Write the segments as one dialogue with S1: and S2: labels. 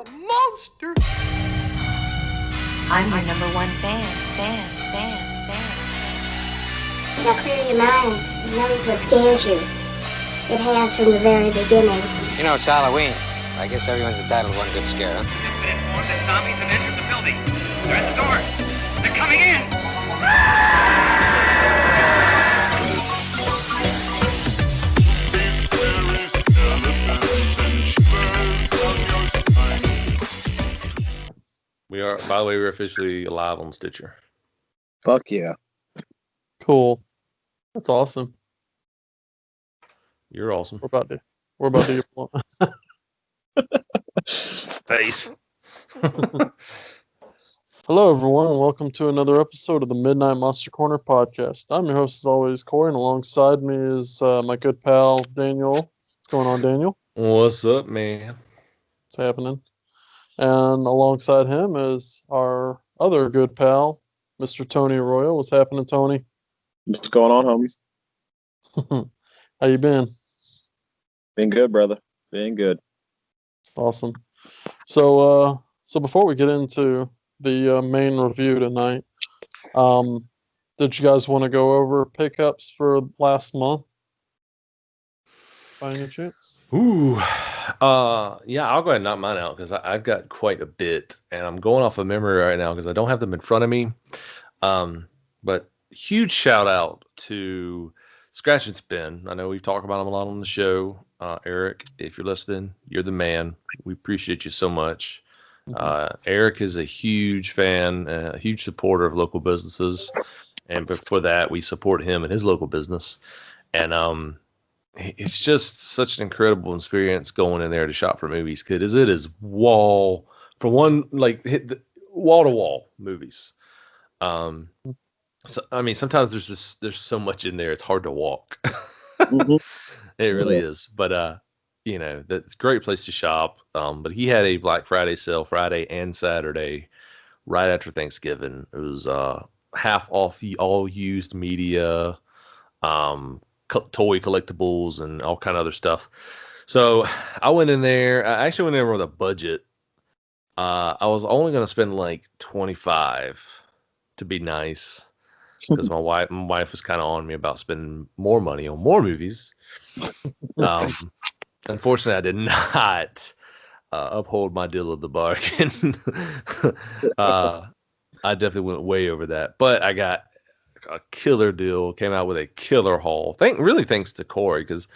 S1: a monster.
S2: I'm your number one fan.
S3: Now clear your minds. Notice what scares you. It has from the very beginning.
S4: You know, it's Halloween. I guess everyone's entitled to one good scare, huh?
S5: Just been informed that zombies have entered the building. They're at the door. They're coming in.
S6: We are, by the way, we're officially live on Stitcher.
S7: Fuck yeah.
S8: Cool. That's awesome.
S6: You're awesome.
S8: We're about to get
S6: Face.
S8: Hello, everyone, and welcome to another episode of the Midnight Monster Corner podcast. I'm your host, as always, Corey, and alongside me is my good pal, Daniel. What's going on, Daniel?
S6: What's up, man?
S8: What's happening? And alongside him is our other good pal, Mr. Tony Arroyo. What's happening, Tony?
S7: What's going on, homies?
S8: How you been?
S7: Been good, brother. Been good.
S8: Awesome. So before we get into the main review tonight, did you guys want to go over pickups for last month? By any chance?
S6: Ooh. Yeah, I'll go ahead and knock mine out because I've got quite a bit, and I'm going off of memory right now because I don't have them in front of me. But huge shout out to Scratch and Spin. I know we've talked about them a lot on the show. Eric, if you're listening, you're the man. We appreciate you so much. Eric is a huge fan, a huge supporter of local businesses, and for that, we support him and his local business. And it's just such an incredible experience going in there to shop for movies because it is wall to wall movies. So I mean, sometimes there's so much in there it's hard to walk. It really is. But that's a great place to shop. But he had a Black Friday sale Friday and Saturday right after Thanksgiving. It was half off the all used media, toy collectibles, and all kind of other stuff. So I went in there. I actually went in there with a budget. I was only going to spend like $25 to be nice because my wife was kind of on me about spending more money on more movies. Unfortunately, I did not uphold my deal of the bargain. I definitely went way over that, but I got a killer deal. Came out with a killer haul. Thanks to Corey because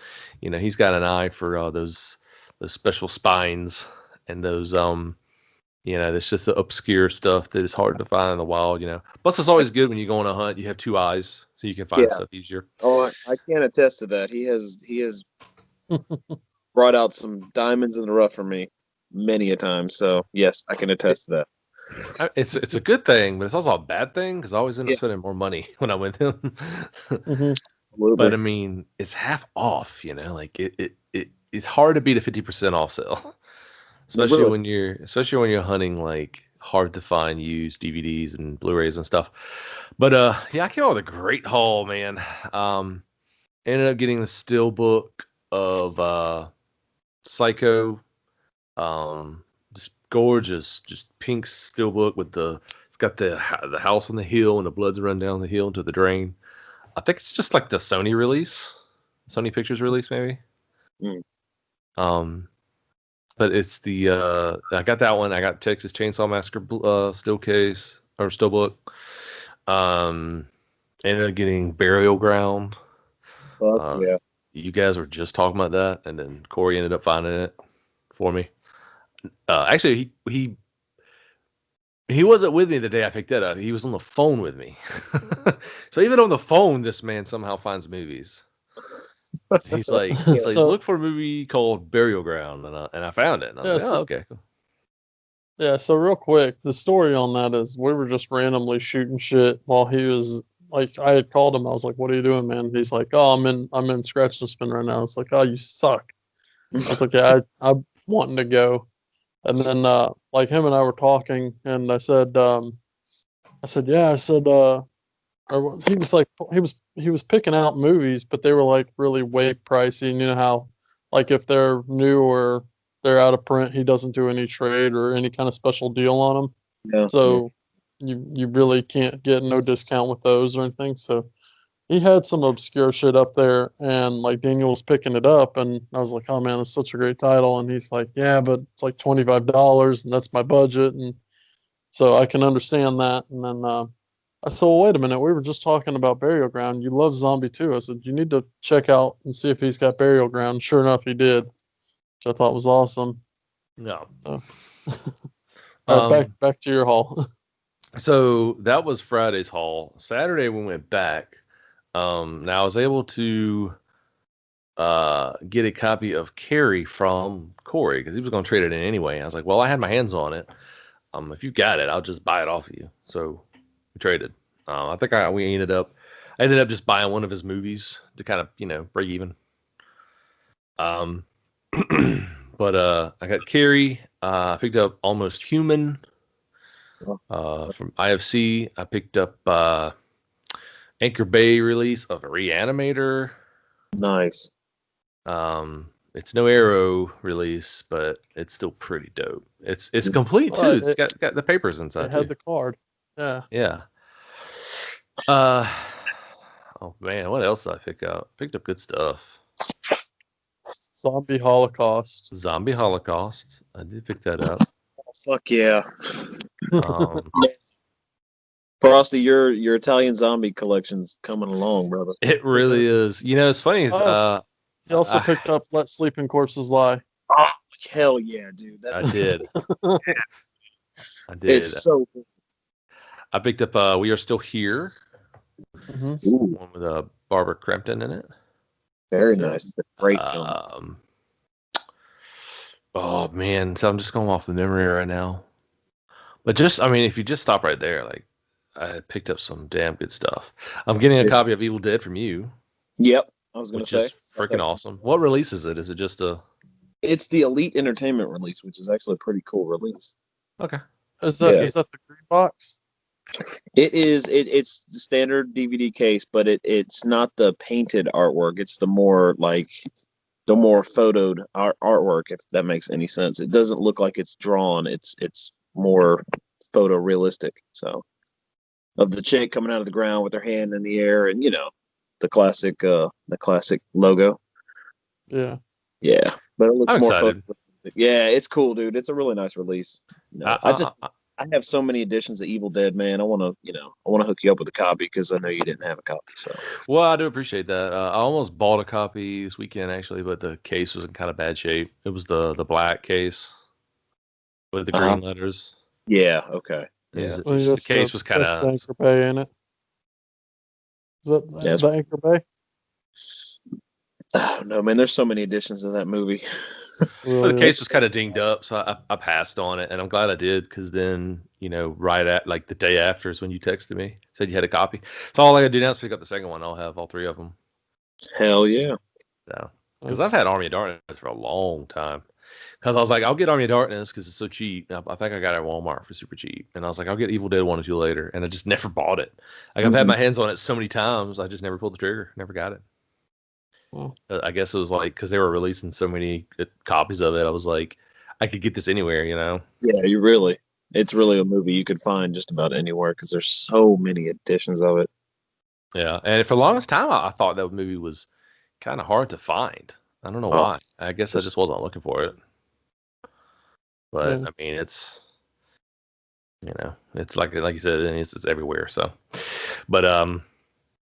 S6: he's got an eye for those special spines and those that's just the obscure stuff that is hard to find in the wild. Plus it's always good when you go on a hunt. You have two eyes, so you can find stuff easier.
S7: Oh, I can attest to that. He has brought out some diamonds in the rough for me many a time. So yes, I can attest to that.
S6: It's a good thing, but it's also a bad thing because I always end up spending more money when I'm with him. But I mean, it's half off. Like it's hard to beat a 50% off sale, especially when you're hunting like hard to find used DVDs and Blu-rays and stuff. But I came out with a great haul, man. Ended up getting the steelbook of Psycho. Just gorgeous, just pink steelbook with it's got the house on the hill and the blood's run down the hill into the drain. I think it's just like the Sony Sony Pictures release maybe. But it's the I got that one. I got Texas Chainsaw Massacre steelbook. Ended up getting Burial Ground.
S7: Yeah.
S6: You guys were just talking about that, and then Corey ended up finding it for me. Actually, he wasn't with me the day I picked that up. He was on the phone with me. So even on the phone, this man somehow finds movies. He's like, look for a movie called Burial Ground, and I found it. And I was like, okay, cool.
S8: Yeah, so real quick, the story on that is we were just randomly shooting shit while he was like, I had called him. I was like, "What are you doing, man?" He's like, "Oh, I'm in Scratch and Spin right now." It's like, "Oh, you suck." I was like, "Yeah, I'm wanting to go." And then like him and I were talking, and I said, or he was like, he was picking out movies, but they were like really way pricey. And you know how, like if they're new or they're out of print. He doesn't do any trade or any kind of special deal on them.
S7: Yeah.
S8: So you really can't get no discount with those or anything. So he had some obscure shit up there, and like Daniel was picking it up, and I was like, "Oh man, it's such a great title." And he's like, "Yeah, but it's like $25, and that's my budget." And so I can understand that. And then I said, "Well, wait a minute. We were just talking about Burial Ground. You love Zombie too." I said, "You need to check out and see if he's got Burial Ground." Sure enough, he did, which I thought was awesome.
S6: No.
S8: So, all right, back to your haul.
S6: So that was Friday's haul. Saturday we went back. Now I was able to get a copy of Carrie from Corey because he was going to trade it in anyway. I was like, well, I had my hands on it. If you got it, I'll just buy it off of you. So we traded. I think I ended up just buying one of his movies to kind of break even. But I got Carrie. I picked up Almost Human from IFC. I picked up Anchor Bay release of Reanimator.
S7: Nice.
S6: It's no Arrow release, but it's still pretty dope. It's complete too. It's got the papers inside
S8: It
S6: too.
S8: had the card. Yeah.
S6: Yeah. Oh man, what else did I pick up? Picked up good stuff.
S8: Zombie Holocaust.
S6: Zombie Holocaust. I did pick that up.
S7: Oh, fuck yeah.
S6: Um,
S7: Frosty, your Italian zombie collection's coming along, brother.
S6: it really is. It's funny. Is,
S8: he also picked up Let Sleeping Corpses Lie.
S7: Oh, hell yeah, dude.
S6: I did. I did.
S7: It's so cool.
S6: I picked up We Are Still Here.
S8: Mm-hmm.
S6: One with Barbara Crampton in it.
S7: Very nice. Great film.
S6: Oh man, so I'm just going off the memory right now. But if you just stop right there, like I picked up some damn good stuff. I'm getting a copy of Evil Dead from you.
S7: Yep, I was going to say.
S6: Which is freaking awesome. What release is it? Is it just a?
S7: It's the Elite Entertainment release, which is actually a pretty cool release.
S6: Okay.
S8: Is that the green box?
S7: It is. It's the standard DVD case, but it's not the painted artwork. It's the more photoed artwork, if that makes any sense. It doesn't look like it's drawn. It's more photorealistic. So, of the chick coming out of the ground with her hand in the air, and the classic logo.
S8: Yeah.
S7: Yeah, but it looks
S6: I'm
S7: more
S6: excited.
S7: photorealistic. Yeah, it's cool, dude. It's a really nice release. I have so many editions of Evil Dead, man. I want to hook you up with a copy because I know you didn't have a copy. So,
S6: well, I do appreciate that. I almost bought a copy this weekend actually, but the case was in kind of bad shape. It was the black case with the green letters.
S7: Yeah. Okay. Yeah.
S6: The case was kind of
S8: Anchor Bay in it. Is that the Anchor Bay?
S7: Oh, no, man. There's so many editions of that movie.
S6: The case was kind of dinged up, so I passed on it, and I'm glad I did because then right at like the day after is when you texted me, said you had a copy. So all I gotta do now is pick up the second one. I'll have all three of them.
S7: Hell yeah!
S6: So because I've had Army of Darkness for a long time. Because I was like, I'll get Army of Darkness because it's so cheap. I think I got it at Walmart for super cheap, and I was like, I'll get Evil Dead 1 or 2 later, and I just never bought it. Like I've had my hands on it so many times, I just never pulled the trigger, never got it. Well, I guess it was like because they were releasing so many copies of it. I was like, I could get this anywhere, Yeah,
S7: it's really a movie you could find just about anywhere because there's so many editions of it.
S6: Yeah, and for the longest time, I thought that movie was kind of hard to find. I don't know why. I guess I just wasn't looking for it. But I mean, it's it's like you said, it's everywhere. So, but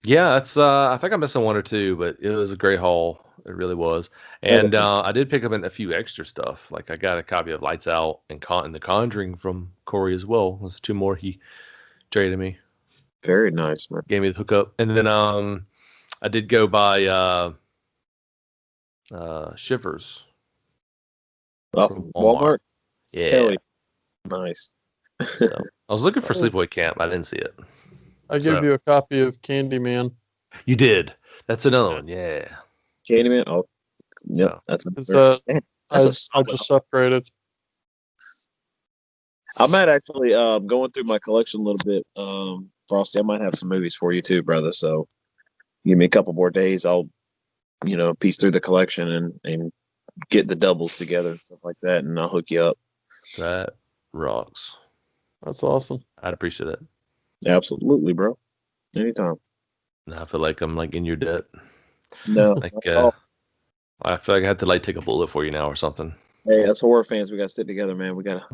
S6: yeah, that's I think I'm missing one or two, but it was a great haul. It really was. And I did pick up a few extra stuff. Like I got a copy of Lights Out and The Conjuring from Corey as well. There's 2 more he traded me.
S7: Very nice, man.
S6: Gave me the hookup. And then I did go buy Shivers.
S7: Off Walmart?
S6: Yeah.
S7: Hell yeah. Nice.
S6: So, I was looking for Sleepaway Camp. I didn't see it.
S8: I gave you a copy of Candyman.
S6: You did. That's another one. Yeah.
S7: Candyman. Oh, yep.
S8: I just upgraded.
S7: I might actually going through my collection a little bit. Frosty, I might have some movies for you too, brother. So give me a couple more days. I'll piece through the collection and get the doubles together, stuff like that, and I'll hook you up.
S6: That rocks.
S8: That's awesome.
S6: I'd appreciate it.
S7: Absolutely, bro. Anytime.
S6: Now I feel like I'm like in your debt.
S7: No.
S6: Like I feel like I have to like take a bullet for you now or something.
S7: Hey, that's horror fans. We gotta stick together, man. We gotta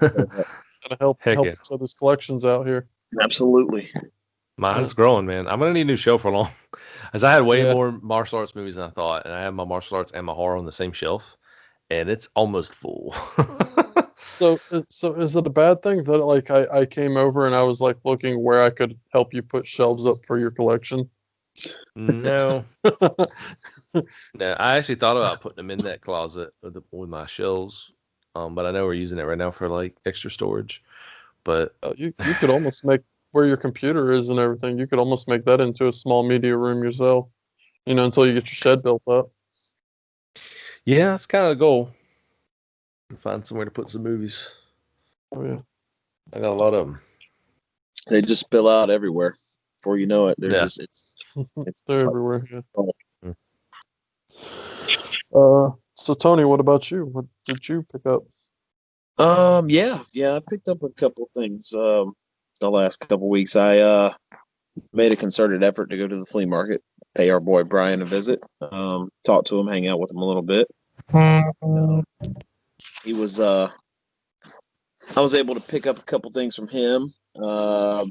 S8: Gotta
S6: Heck
S8: help
S6: yeah.
S8: each other's collections out here.
S7: absolutely.
S6: Mine's growing, man. I'm gonna need a new show for long, as I had way
S8: Yeah.
S6: more martial arts movies than I thought, and I have my martial arts and my horror on the same shelf, and it's almost full.
S8: So is it a bad thing that like I came over and I was like looking where I could help you put shelves up for your collection?
S6: No, no. I actually thought about putting them in that closet with my shelves, but I know we're using it right now for like extra storage. But
S8: You could almost make where your computer is and everything. You could almost make that into a small media room yourself. Until you get your shed built up.
S6: yeah, that's kind of the goal. To find somewhere to put some movies.
S8: Oh yeah.
S6: I got a lot of them.
S7: They just spill out everywhere. Before you know it, they're
S6: Yeah.
S7: just it's
S8: They're everywhere. Yeah.
S6: Mm.
S8: So Tony, what about you? What did you pick up?
S7: yeah, I picked up a couple things the last couple weeks. I made a concerted effort to go to the flea market, pay our boy Brian a visit, talk to him, hang out with him a little bit. He was I was able to pick up a couple things from him. All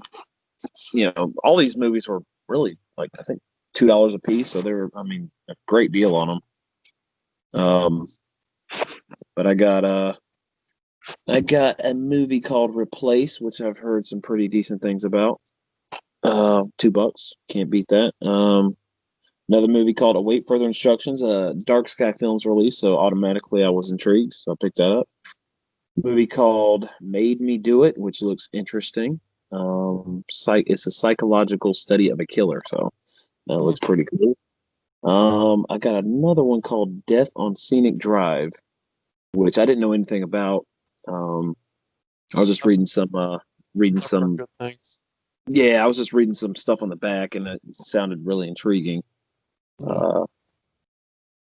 S7: these movies were really like I think $2 a piece, so they were a great deal on them. But I got a movie called Replace, which I've heard some pretty decent things about. $2, can't beat that. Another movie called Await Further Instructions, Dark Sky Films release, so automatically I was intrigued, so I picked that up. Movie called Made Me Do It, which looks interesting. It's a psychological study of a killer, so that looks pretty cool. I got another one called Death on Scenic Drive, which I didn't know anything about. I was just reading some
S8: Good things.
S7: I was just reading some stuff on the back, and it sounded really intriguing.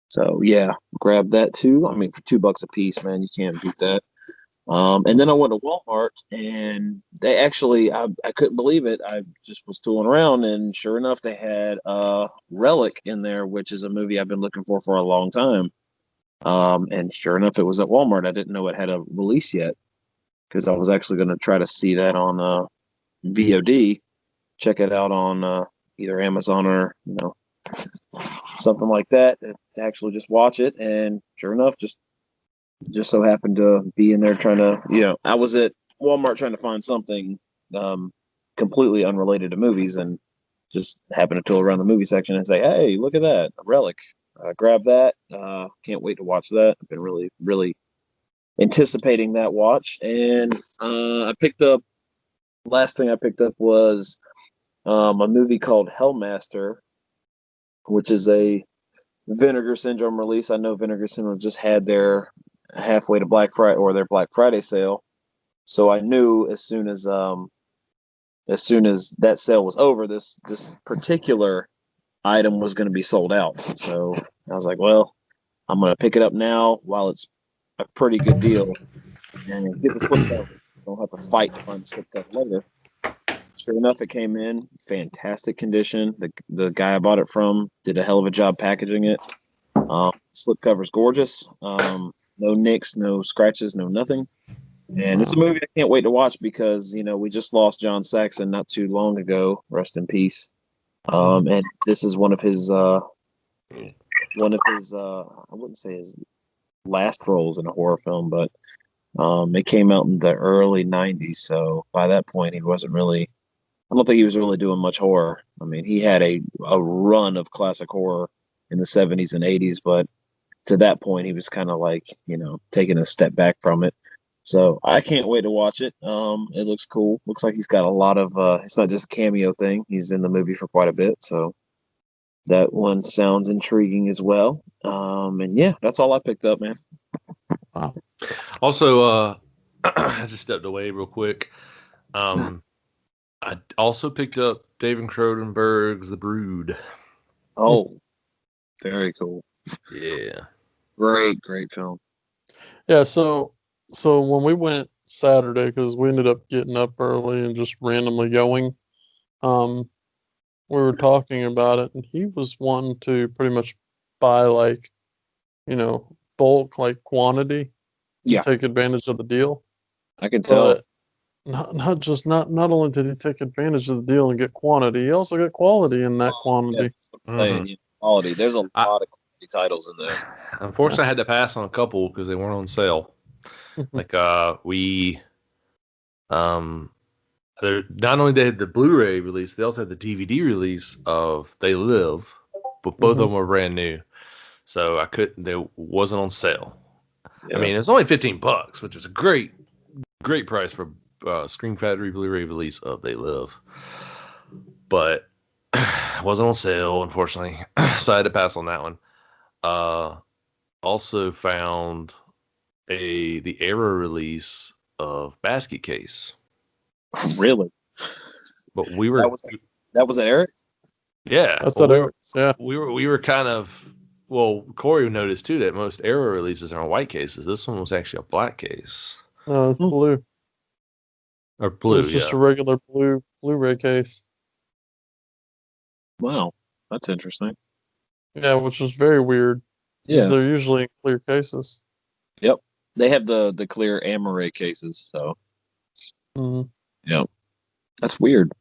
S7: So yeah, grab that too. For $2 a piece, man, you can't beat that. And then I went to Walmart, and they actually, I couldn't believe it. I just was tooling around, and sure enough, they had Relic in there, which is a movie I've been looking for a long time. And sure enough, it was at Walmart. I didn't know it had a release yet because I was actually going to try to see that on VOD, check it out on either Amazon or something like that. To actually just watch it, and sure enough, just so happened to be in there trying to, I was at Walmart trying to find something completely unrelated to movies, and just happened to tool around the movie section and say, "Hey, look at that, a Relic! Grab that! Can't wait to watch that. I've been really, really anticipating that watch." And I picked up. Last thing I picked up was a movie called Hellmaster, which is a Vinegar Syndrome release. I know Vinegar Syndrome just had their halfway to Black Friday or their Black Friday sale, so I knew as soon as that sale was over, this particular item was going to be sold out. So I was like, well, I'm going to pick it up now while it's a pretty good deal and get the slipcover. Don't have to fight to find the slipcover later. Sure enough, it came in fantastic condition. The guy I bought it from did a hell of a job packaging it. Slipcover's gorgeous. No nicks, no scratches, no nothing. And it's a movie I can't wait to watch because we just lost John Saxon not too long ago. Rest in peace. And this is one of his I wouldn't say his last roles in a horror film, but it came out in the early '90s. So by that point, he wasn't really. I don't think he was really doing much horror. He had a run of classic horror in the '70s and '80s, but to that point, he was kind of like, taking a step back from it. So I can't wait to watch it. It looks cool. Looks like he's got a lot of. It's not just a cameo thing. He's in the movie for quite a bit. So that one sounds intriguing as well. And yeah, that's all I picked up, man.
S6: Wow. Also, I just stepped away real quick. I also picked up David Cronenberg's The Brood.
S7: Oh, very cool.
S6: Yeah.
S7: Great film.
S8: Yeah, so when we went Saturday, because we ended up getting up early and just randomly going, um, we were talking about it, and he was wanting to pretty much buy like, bulk like quantity to
S7: Yeah,
S8: take advantage of the deal.
S7: I can tell.
S8: But not only did he take advantage of the deal and get quantity, he also got quality in that
S7: Yeah,
S8: quantity.
S7: that's what I'm saying. Yeah, quality. There's a lot
S6: I,
S7: of quality titles in there.
S6: unfortunately, I had to pass on a couple because they weren't on sale. Like we not only they had the Blu-ray release, they also had the DVD release of They Live, but both of them were brand new, so I couldn't. They wasn't on sale.
S7: Yeah.
S6: I mean, it's only $15, which is a great price for Screen Factory Blu-ray release of They Live, but wasn't on sale, unfortunately, so I had to pass on that one. Also found the Arrow release of Basket Case,
S7: Really?
S6: but we
S7: That
S6: were
S7: was at Eric?
S6: yeah,
S8: That's
S6: well,
S8: what Eric's. Yeah.
S6: we were kind of well. Corey noticed too that most Arrow releases are on white cases. This one was actually a black case
S8: No, it's blue.
S6: or
S8: It
S6: blue.
S8: was just
S6: Yeah,
S8: a regular blue Blu-ray case.
S7: Wow, that's interesting.
S8: Yeah, which was very weird because
S7: Yeah.
S8: they're usually in clear cases.
S7: Yep. They have the clear Amaray cases, so
S8: Mhm.
S7: yeah, that's weird.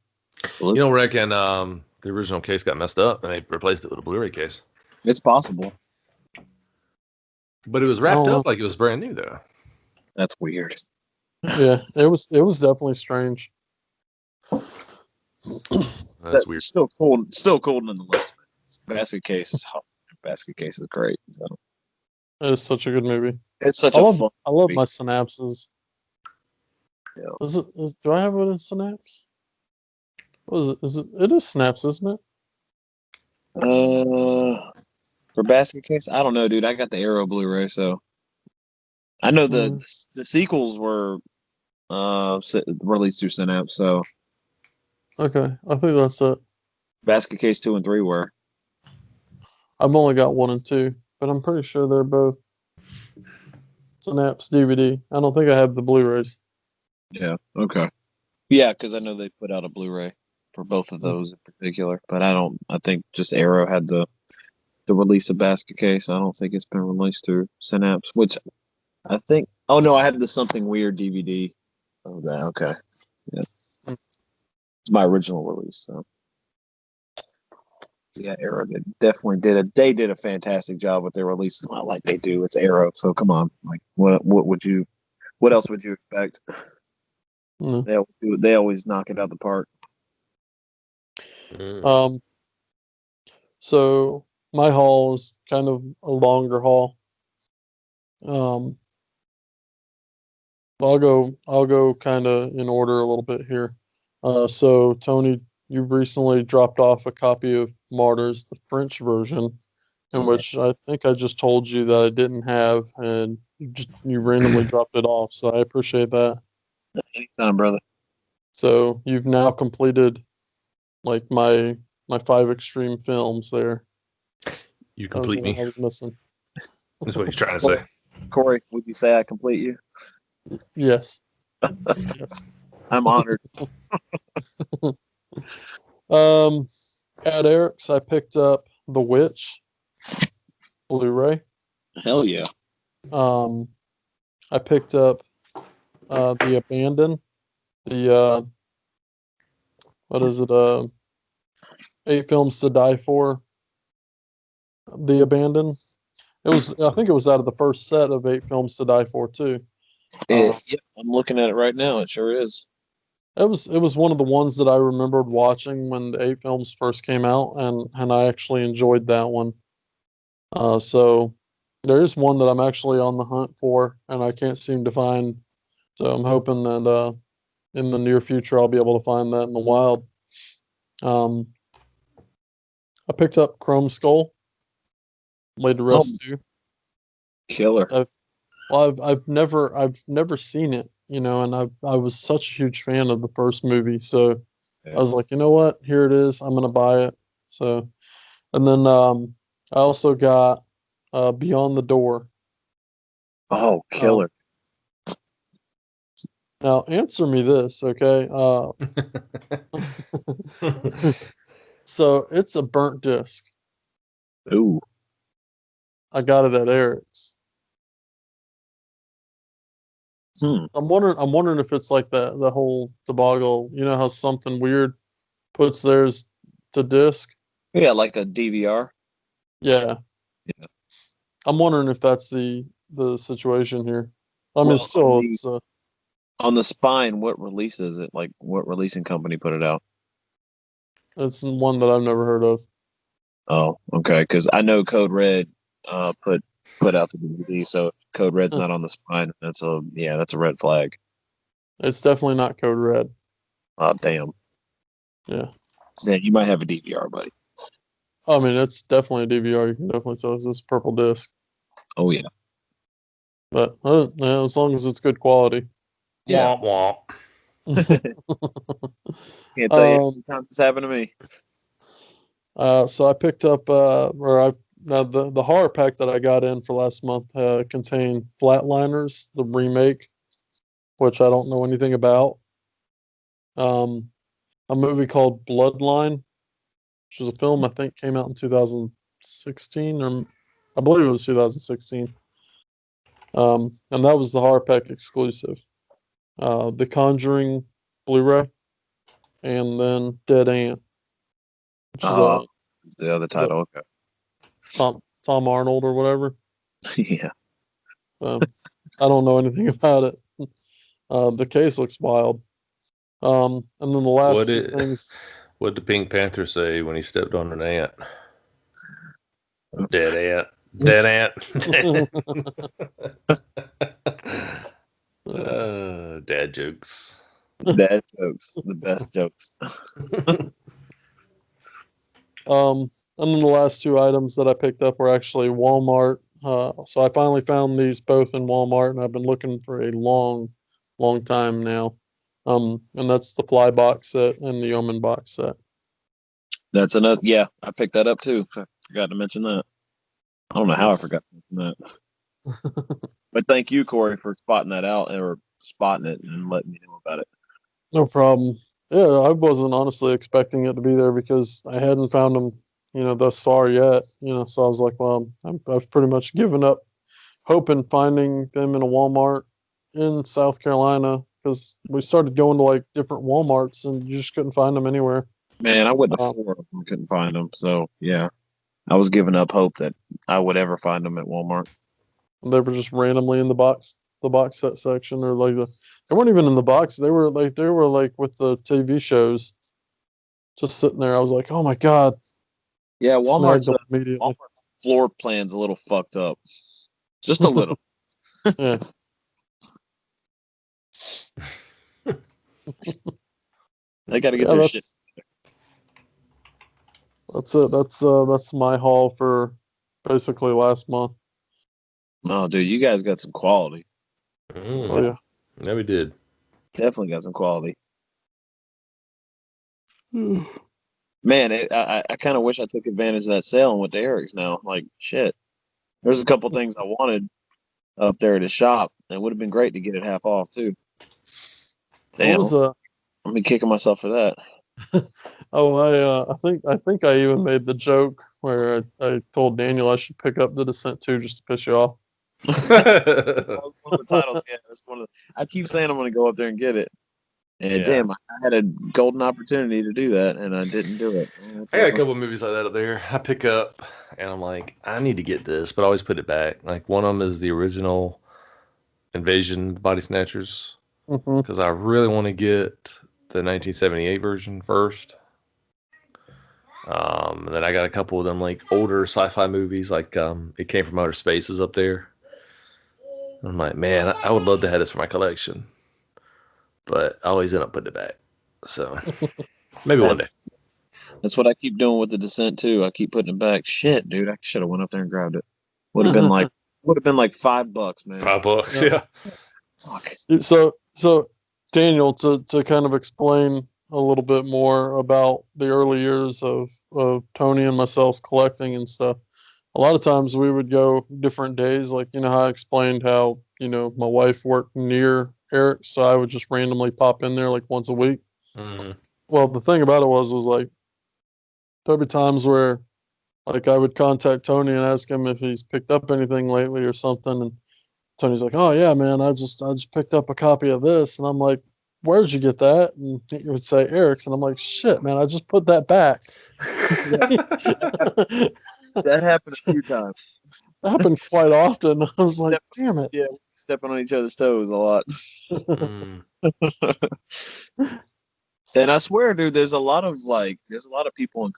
S6: you don't reckon the original case got messed up and they replaced it with a Blu-ray case?
S7: It's possible.
S6: But it was
S8: I
S6: wrapped
S8: don't know.
S6: up like it was brand new though.
S7: That's weird.
S8: Yeah, it was definitely strange.
S6: That's weird.
S7: Still cool. Still cool nonetheless. Basket case is hot. Basket case is great. So.
S8: It is such a good movie.
S7: It's such
S8: I
S7: a
S8: love
S7: fun.
S8: I love
S7: movie.
S8: my synapses.
S7: Yeah.
S8: Do I have it in synapse? What is it? It is snaps, isn't it?
S7: For basket case, I don't know, dude. I got the Arrow Blu-ray, so I know
S8: Mm,
S7: the sequels were released through Synapse. So
S8: okay, I think that's it.
S7: basket case 2 and 3 were.
S8: I've only got 1 and 2, but I'm pretty sure they're both Synapse DVD. I don't think I have the Blu-rays.
S7: Yeah. Okay. Yeah, because I know they put out a Blu-ray for both of
S8: Mm,
S7: those in particular, but I don't. I think just Arrow had the release of Basket Case. I don't think it's been released through Synapse, which I think. Oh no, I have the Something Weird DVD. Oh, that okay. Yeah,
S8: mm.
S7: it's my original release. So yeah, Arrow definitely did a. They did a fantastic job with their release. Not like they do. It's Arrow, so come on. Like what would you? What else would you expect?
S8: Mm.
S7: They always knock it out the park.
S8: Um, so my haul is kind of a longer haul. Um, I'll go kind of in order a little bit here. So Tony, you recently dropped off a copy of Martyrs, the French version, in
S7: Yeah.
S8: which I think I just told you that I didn't have, and you randomly dropped it off. So I appreciate that.
S7: Anytime, brother.
S8: So you've now completed like my 5 extreme films there.
S6: You
S8: That was
S6: complete
S8: what
S6: me.
S8: I was missing.
S6: That's what he's trying to say.
S7: Corey, would you say I complete you?
S8: Yes. Yes.
S7: I'm honored.
S8: Um, at Eric's, I picked up The Witch Blu-ray.
S7: Hell yeah.
S8: Um, I picked up The Abandon. The what is it? 8 Films to Die For. The Abandon. I think it was out of the first set of 8 Films to Die For too.
S7: Yep, I'm looking at it right now. It sure is.
S8: It was one of the ones that I remembered watching when the 8 films first came out, and I actually enjoyed that one. So there is one that I'm actually on the hunt for, and I can't seem to find. So I'm hoping that in the near future I'll be able to find that in the wild. Um, I picked up Chrome Skull, Laid to
S7: Oh,
S8: Rest too.
S7: killer.
S8: I've never seen it, and I was such a huge fan of the first movie, so
S7: Yeah.
S8: I was like, you know what, here it is, I'm gonna buy it. So, and then I also got Beyond the Door,
S7: Oh, killer.
S8: Now, answer me this, okay? So it's a burnt disc.
S7: Ooh.
S8: I got it at Eric's.
S7: Hmm.
S8: I'm wondering if it's like the whole toboggle. You know how something weird puts theirs to disc?
S7: Yeah, like a DVR.
S8: Yeah.
S7: Yeah.
S8: I'm wondering if that's the situation here. I mean,
S7: Well,
S8: still, it's
S7: on the spine, what release is it? Like, what releasing company put it out?
S8: it's one that I've never heard of.
S7: Oh, okay. Because I know Code Red put out the DVD. So if Code Red's not on the spine, that's a red flag.
S8: It's definitely not Code Red.
S7: Oh, damn.
S8: Yeah.
S7: Then you might have a DVR, buddy.
S8: I mean, it's definitely a DVR. You can definitely tell it's this purple disc.
S7: Oh yeah.
S8: But yeah, as long as it's good quality.
S7: Yeah.
S6: Womp womp.
S7: Can't tell you how many times it's happened to me.
S8: So I picked up, now the horror pack that I got in for last month contained Flatliners, the remake, which I don't know anything about. A movie called Bloodline, which was a film I think came out in 2016, or I believe it was 2016. And that was the horror pack exclusive. The Conjuring Blu-ray, and then Dead Ant, which is a
S7: The other
S8: is a
S7: title. Okay.
S8: Tom Arnold or whatever.
S7: Yeah.
S8: I don't know anything about it. The case looks wild. And then the last two things.
S6: What did the Pink Panther say when he stepped on an ant? Dead ant. Dead ant. Dad jokes.
S7: Dad jokes. The best jokes.
S8: And then the last two items that I picked up were actually Walmart. So I finally found these both in Walmart, and I've been looking for a long, long time now. And that's the Fly box set and the Omen box set.
S7: That's another. Yeah, I picked that up too. I forgot to mention that. I don't know how I forgot to mention that. But thank you, Corey, for spotting that out or spotting it and letting me know about it.
S8: No problem. Yeah, I wasn't honestly expecting it to be there because I hadn't found them, thus far yet. So I was like, well, I've pretty much given up hoping finding them in a Walmart in South Carolina because we started going to like different Walmarts and you just couldn't find them anywhere.
S7: Man, I went to 4 of them, couldn't find them. So yeah, I was giving up hope that I would ever find them at Walmart.
S8: They were just randomly in the box set section, or like they weren't even in the box. They were like with the TV shows, just sitting there. I was like, oh my god.
S7: Yeah,
S8: Snagged them immediately.
S7: Walmart's floor plan's a little fucked up, just a little.
S8: Yeah.
S7: They got to get their shit.
S8: That's it. That's my haul for basically last month.
S7: Oh, dude, you guys got some quality.
S8: Oh yeah.
S6: Yeah, we did.
S7: Definitely got some quality. Man, I kind of wish I took advantage of that sale and went to Eric's now. Like, shit. There's a couple things I wanted up there at his shop. It would have been great to get it half off, too. Damn. I'm be kicking myself for that.
S8: I think I even made the joke where I told Daniel I should pick up the Descent 2 just to piss you off.
S7: That was one of the titles. Yeah, that's one of I keep saying I'm going to go up there and get it. And damn, I had a golden opportunity to do that, and I didn't do it.
S6: I got a couple of movies like that up there. I pick up, and I'm like, I need to get this, but I always put it back. Like, one of them is the original Invasion Body Snatchers, because I really want to get the 1978 version first. And then I got a couple of them, like, older sci-fi movies, like It Came From Outer Space is up there. I'm like, man, I would love to have this for my collection. But I always end up putting it back. So maybe one day.
S7: That's what I keep doing with the Descent too. I keep putting it back. Shit, dude, I should have went up there and grabbed it. Would have been like $5, man.
S6: $5, yeah.
S7: Fuck.
S8: So Daniel, to kind of explain a little bit more about the early years of Tony and myself collecting and stuff. a lot of times we would go different days. Like, you know how I explained how, my wife worked near Eric, so I would just randomly pop in there like once a week.
S6: Mm.
S8: Well, the thing about it was like there'd be times where like I would contact Tony and ask him if he's picked up anything lately or something, and Tony's like, "Oh yeah, man, I just picked up a copy of this," and I'm like, "Where'd you get that?" And he would say Eric's, and I'm like, "Shit, man, I just put that back."
S7: That happened a few times.
S8: That happened quite often. I was like,
S7: Step,
S8: "Damn it!"
S7: yeah, stepping on each other's toes a lot.
S6: Mm.
S7: And I swear, dude, there's a lot of people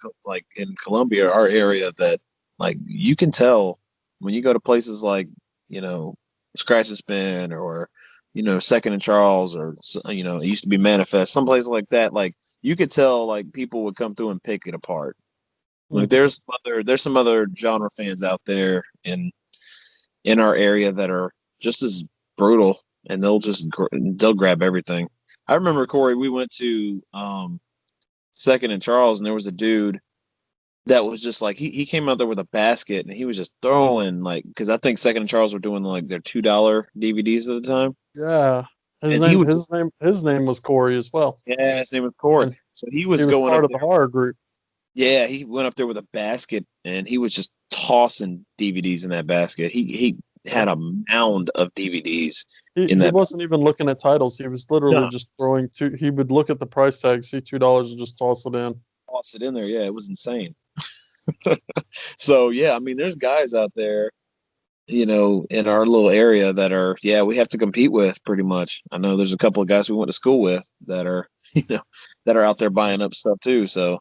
S7: in Columbia, our area, that like you can tell when you go to places like Scratch and Spin or Second and Charles or it used to be Manifest, some places like that. Like you could tell like people would come through and pick it apart. Like there's some other genre fans out there in our area that are just as brutal, and they'll grab everything. I remember, Corey, we went to Second and Charles, and there was a dude that was just like he came out there with a basket, and he was just throwing like, because I think Second and Charles were doing like their $2 DVDs at the time,
S8: Yeah, his
S7: and he
S8: name,
S7: was
S8: his name, his name was Corey as well,
S7: yeah, his name was Corey.
S8: and
S7: So he
S8: he
S7: was
S8: was
S7: going
S8: part
S7: up
S8: of the
S7: there.
S8: horror group.
S7: Yeah, he went up there with a basket, and he was just tossing DVDs in that basket. He had a mound of DVDs in
S8: He
S7: that.
S8: wasn't even looking at titles. He was literally
S7: No,
S8: just throwing two. He would look at the price tag, see $2, and just toss it in.
S7: tossed it in there. Yeah, it was insane. So yeah, I mean, there's guys out there, in our little area that are, yeah, we have to compete with pretty much. I know there's a couple of guys we went to school with that are, that are out there buying up stuff too. So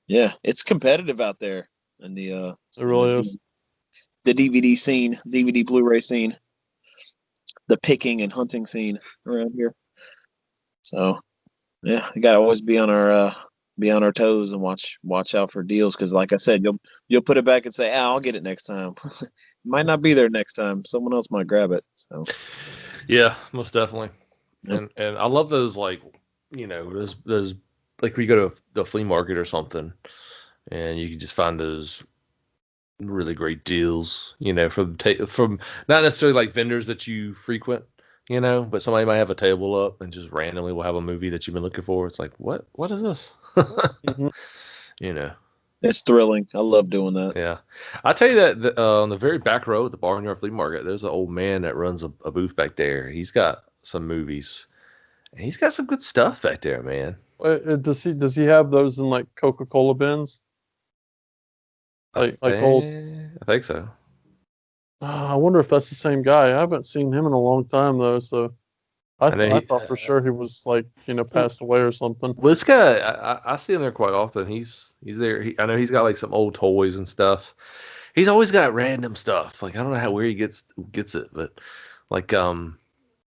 S7: yeah, it's competitive out there in
S8: It really is.
S7: the DVD scene, DVD Blu-ray scene, the picking and hunting scene around here. So yeah, we gotta always be on our toes and watch out for deals, because like I said, you'll put it back and say, I'll get it next time. Might not be there next time. Someone else might grab it. So
S6: Yeah, most definitely.
S7: yep.
S6: And I love those, like, those like we go to the flea market or something, and you can just find those really great deals, from not necessarily like vendors that you frequent, but somebody might have a table up and just randomly will have a movie that you've been looking for. It's like, what is this?
S8: Hmm.
S6: you know.
S7: It's thrilling. I love doing that.
S6: Yeah, I tell you that on the very back row at the Barnyard Flea Market, there's an old man that runs a booth back there. He's got some movies, and he's got some good stuff back there, man.
S8: Does he have those in like Coca-Cola bins? Like old.
S6: I think so.
S8: I wonder if that's the same guy. I haven't seen him in a long time though, so
S6: I know
S8: I thought for sure he was like passed away or something.
S6: well, this guy, I see him there quite often. He's there. I know he's got like some old toys and stuff. He's always got random stuff. Like I don't know where he gets it, but like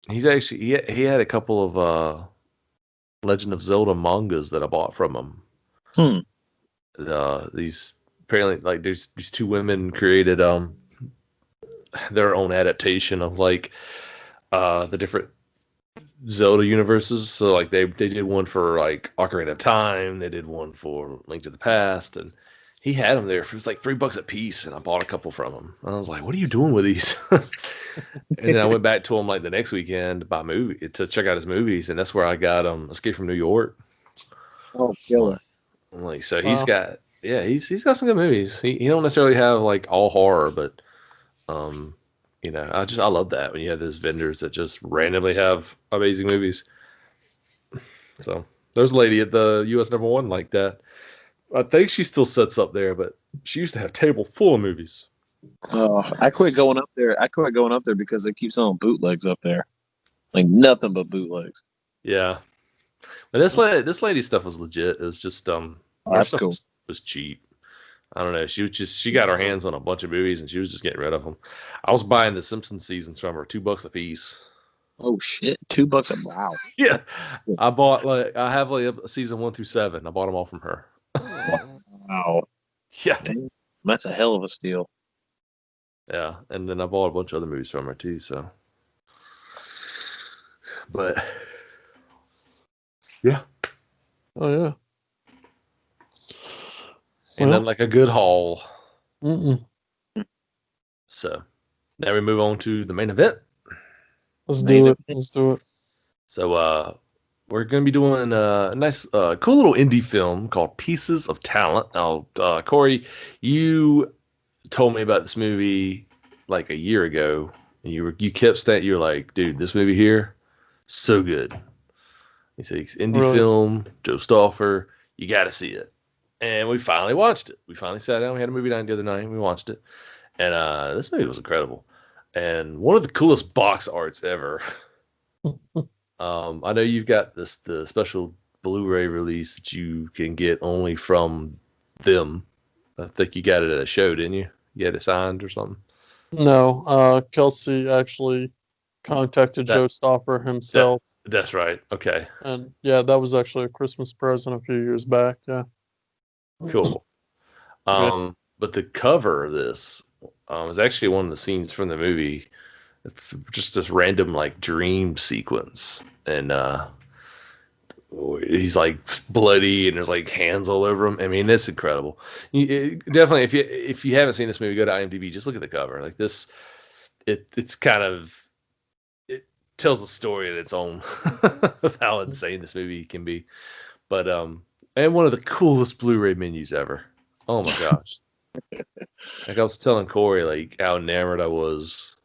S6: he's actually he had a couple of Legend of Zelda mangas that I bought from him. These apparently, like, there's these two women created their own adaptation of like the different Zelda universes. So like they did one for like Ocarina of Time, they did one for Link to the Past, and he had them there for like $3 a piece, and I bought a couple from him. And I was like, "What are you doing with these?" And then I went back to him like the next weekend to buy movie to check out his movies, and that's where I got Escape from New York.
S7: Oh, killer.
S6: Like, so he's
S8: Wow.
S6: got, yeah, he's got some good movies. He don't necessarily have like all horror, but um, I love that when you have those vendors that just randomly have amazing movies. So there's a lady at the US #1 like that. I think she still sets up there, but she used to have a table full of movies.
S7: I quit going up there. I quit going up there because they keep selling bootlegs up there. Like nothing but bootlegs.
S6: Yeah, but this lady's stuff was legit. It was just
S7: Oh,
S6: her
S7: that's
S6: stuff
S7: cool.
S6: was cheap. I don't know. She got her hands on a bunch of movies and she was just getting rid of them. I was buying the Simpsons seasons from her, $2 a piece.
S7: Oh shit, $2 a wow.
S6: Yeah, I have like season 1 through 7. I bought them all from her.
S7: Wow.
S6: Yeah,
S7: Dang, that's a hell of a steal.
S6: yeah, and then I bought a bunch of other movies from her too. So, but yeah,
S8: Oh yeah.
S6: and then like a good haul.
S8: Mm-mm.
S6: So now we move on to the main event.
S8: Let's do it.
S6: So we're going to be doing a nice, cool little indie film called Pieces of Talent. Now, Corey, you told me about this movie like a year ago, and you kept saying, you were like, dude, this movie here, so good. He said, it's indie film, Joe Stauffer, you got to see it. And we finally watched it. We finally sat down. We had a movie night the other night, and we watched it. And this movie was incredible. And one of the coolest box arts ever. I know you've got the special Blu-ray release that you can get only from them. I think you got it at a show, didn't you? You had it signed or something?
S8: No, Kelsey actually contacted Joe Stauffer himself.
S6: That's right. Okay.
S8: And yeah, that was actually a Christmas present a few years back. Yeah.
S6: Cool. But the cover of this is actually one of the scenes from the movie. It's just this random like dream sequence, and he's like bloody, and there's like hands all over him. I mean, it's incredible. Definitely, if you haven't seen this movie, go to IMDb. Just look at the cover. Like this, it's kind of, it tells a story in its own of how insane this movie can be. But and one of the coolest Blu-ray menus ever. Oh my gosh! Like I was telling Corey, like how enamored I was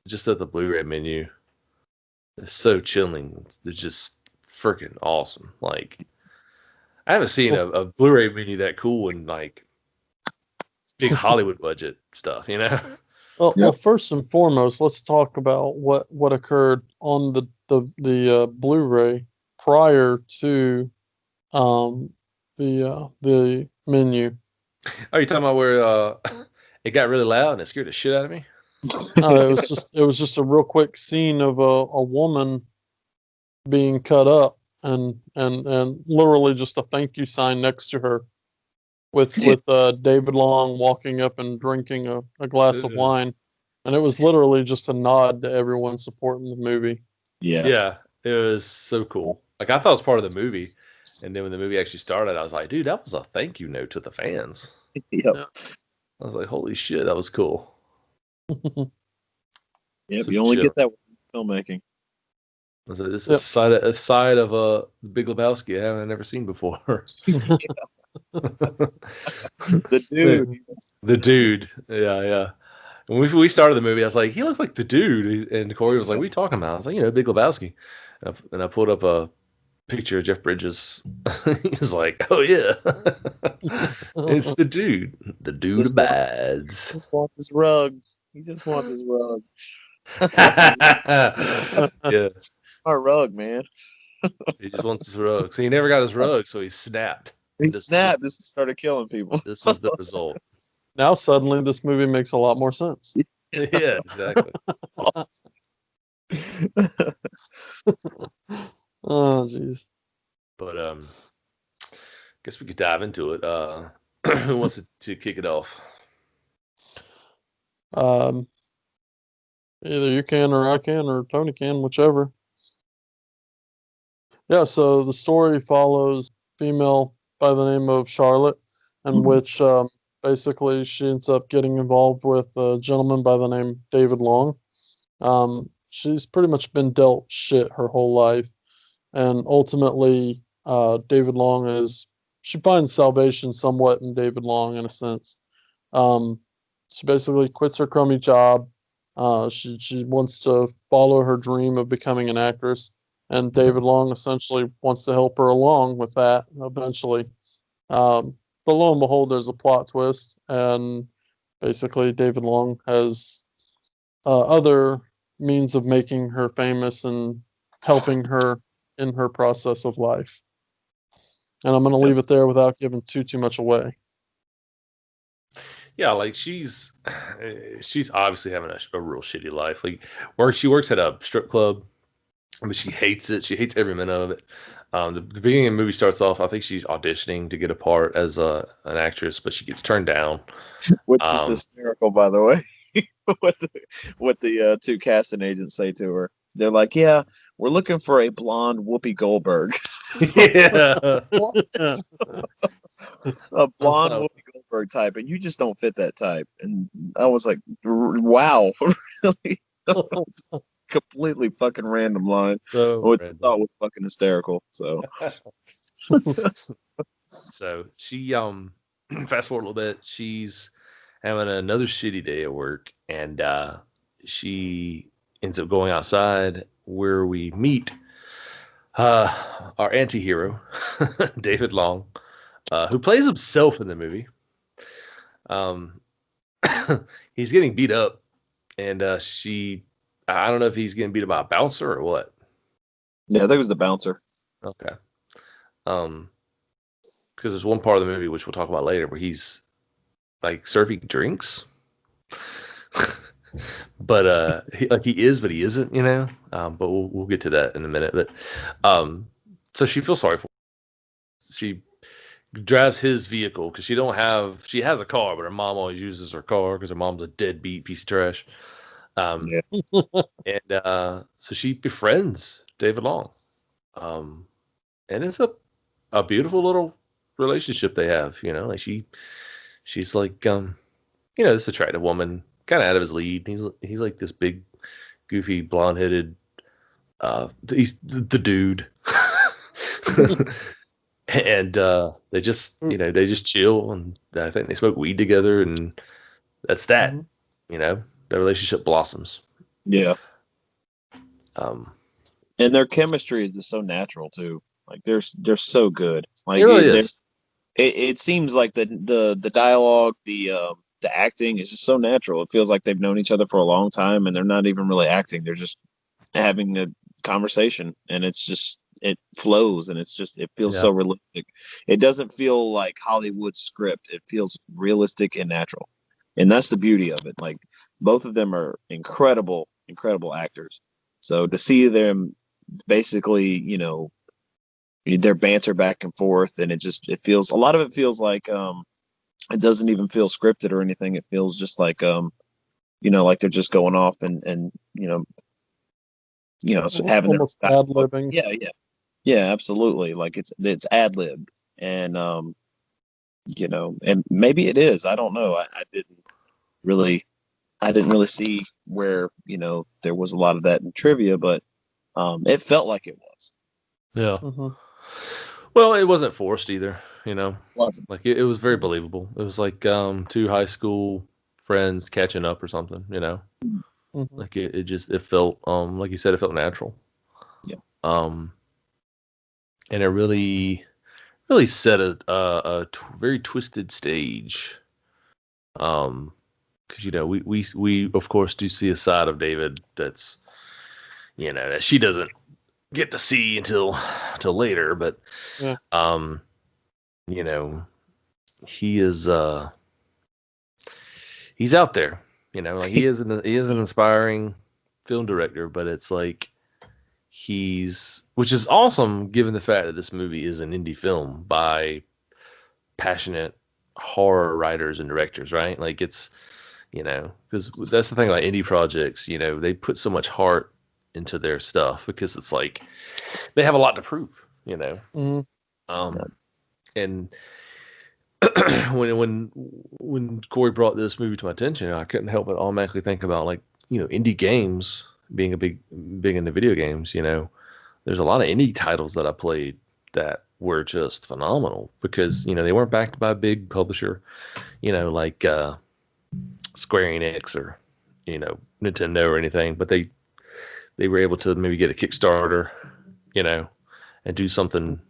S6: just at the Blu-ray menu. It's so chilling. It's just freaking awesome. Like I haven't seen a Blu-ray menu that cool and like big Hollywood budget stuff, you know?
S8: Well, first and foremost, let's talk about what occurred on the Blu-ray prior to the menu.
S6: Are you talking about where it got really loud and it scared the shit out of me?
S8: No, it was just a real quick scene of a woman being cut up and literally just a thank you sign next to her with David Long walking up and drinking a glass of wine, and it was literally just a nod to everyone supporting the movie.
S6: Yeah, it was so cool. Like I thought it was part of the movie, and then when the movie actually started, I was like, dude, that was a thank you note to the fans.
S7: Yep.
S6: I was like, holy shit, that was cool.
S7: Yep, you only get that with filmmaking.
S6: So this is a side of Big Lebowski I've never seen before.
S7: The dude.
S6: The dude. Yeah. When we started the movie, I was like, he looks like the dude. And Corey was like, what are you talking about? I was like, Big Lebowski. And I pulled up a picture of Jeff Bridges. He was like, oh, yeah. It's the dude. The dude abides.
S7: He just wants his rug. He just wants his rug.
S6: Yeah.
S7: Our rug, man.
S6: He just wants his rug. So he never got his rug, so he snapped.
S7: He snapped. This started killing people.
S6: This is the result.
S8: Now suddenly this movie makes a lot more sense.
S6: Yeah, exactly.
S8: Oh, jeez.
S6: But guess we could dive into it. Who wants to kick it off?
S8: Either you can or I can or Tony can, whichever. Yeah, so the story follows a female by the name of Charlotte, in which basically she ends up getting involved with a gentleman by the name David Long. She's pretty much been dealt shit her whole life, and ultimately David Long she finds salvation somewhat in David Long in a sense. She basically quits her crummy job. She wants to follow her dream of becoming an actress, and David Long essentially wants to help her along with that eventually. But lo and behold, there's a plot twist, and basically David Long has other means of making her famous and helping her in her process of life. And I'm going to leave it there without giving too much away.
S6: Yeah, like she's obviously having a real shitty life. Like she works at a strip club, but she hates it. She hates every minute of it. The beginning of the movie starts off, I think she's auditioning to get a part as an actress, but she gets turned down.
S7: Which is hysterical, by the way. what the two casting agents say to her. They're like, yeah, we're looking for a blonde Whoopi Goldberg.
S6: Yeah.
S7: A blonde Whoopi Goldberg type, and you just don't fit that type. And I was like, wow, really? Completely fucking random line.
S6: So
S7: Which I
S6: random.
S7: thought was fucking hysterical. So
S6: So she fast forward a little bit, she's having another shitty day at work, and she ends up going outside where we meet our anti-hero, David Long, who plays himself in the movie. Um, he's getting beat up, and I don't know if he's getting beat up by a bouncer or what.
S7: yeah, I think it was the bouncer.
S6: Okay. Because there's one part of the movie, which we'll talk about later, where he's like serving drinks. But he is, but he isn't, you know. But we'll get to that in a minute. But so she feels sorry for him. She drives his vehicle because she has a car, but her mom always uses her car because her mom's a deadbeat piece of trash.
S7: Yeah.
S6: And so she befriends David Long. And it's a beautiful little relationship they have, you know. Like she's like this attractive woman, kind of out of his league. He's like this big, goofy, blonde-headed. He's the dude, and they just chill, and I think they smoke weed together, and that's that. You know, their relationship blossoms.
S7: Yeah.
S6: Um,
S7: And their chemistry is just so natural too. Like they're so good. Like
S6: it really is.
S7: It seems like the dialogue, the acting is just so natural. It feels like they've known each other for a long time, and they're not even really acting. They're just having a conversation, and it flows, and it feels so realistic. It doesn't feel like Hollywood script. It feels realistic and natural, and that's the beauty of it. Like both of them are incredible actors. So to see them basically, their banter back and forth, and it feels, a lot of it feels like it doesn't even feel scripted or anything. It feels just like like they're just going off and having their
S8: almost ad-libbing.
S7: Yeah, absolutely. Like it's ad lib, and and maybe it is. I don't know. I didn't really see where there was a lot of that in trivia, but it felt like it was.
S6: Yeah.
S8: Mm-hmm.
S6: Well, it wasn't forced either, you know.
S7: Wasn't.
S6: Like it was very believable. It was like two high school friends catching up or something, you know.
S8: Mm-hmm.
S6: Like it felt like you said, it felt natural.
S7: Yeah.
S6: And it really set a very twisted stage. Because we of course do see a side of David that's that she doesn't get to see until later, but
S8: Yeah.
S6: he is he's out there, like he is an inspiring film director, but it's like which is awesome given the fact that this movie is an indie film by passionate horror writers and directors, right? Like it's because that's the thing about indie projects, they put so much heart into their stuff because it's like they have a lot to prove,
S8: Mm-hmm.
S6: And when Corey brought this movie to my attention, I couldn't help but automatically think about, like, indie games being big in the video games. There's a lot of indie titles that I played that were just phenomenal because they weren't backed by a big publisher, like Square Enix or Nintendo or anything, but they were able to maybe get a Kickstarter, and do something.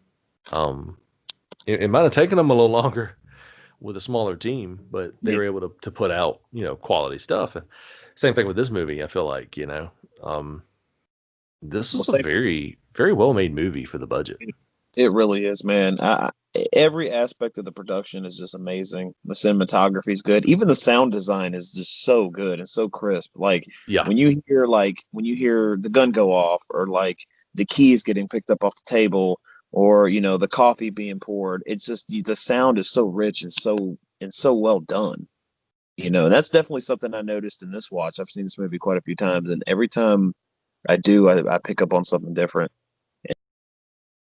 S6: It might have taken them a little longer with a smaller team, but they were able to put out, quality stuff. And same thing with this movie. I feel like, this was a very, very well made movie for the budget.
S7: It really is, man. Every aspect of the production is just amazing. The cinematography is good. Even the sound design is just so good and so crisp. Like when you hear the gun go off, or like the keys getting picked up off the table, or the coffee being poured, it's just the sound is so rich and so well done. And that's definitely something I noticed in this watch. I've seen this movie quite a few times, and every time I do, I pick up on something different.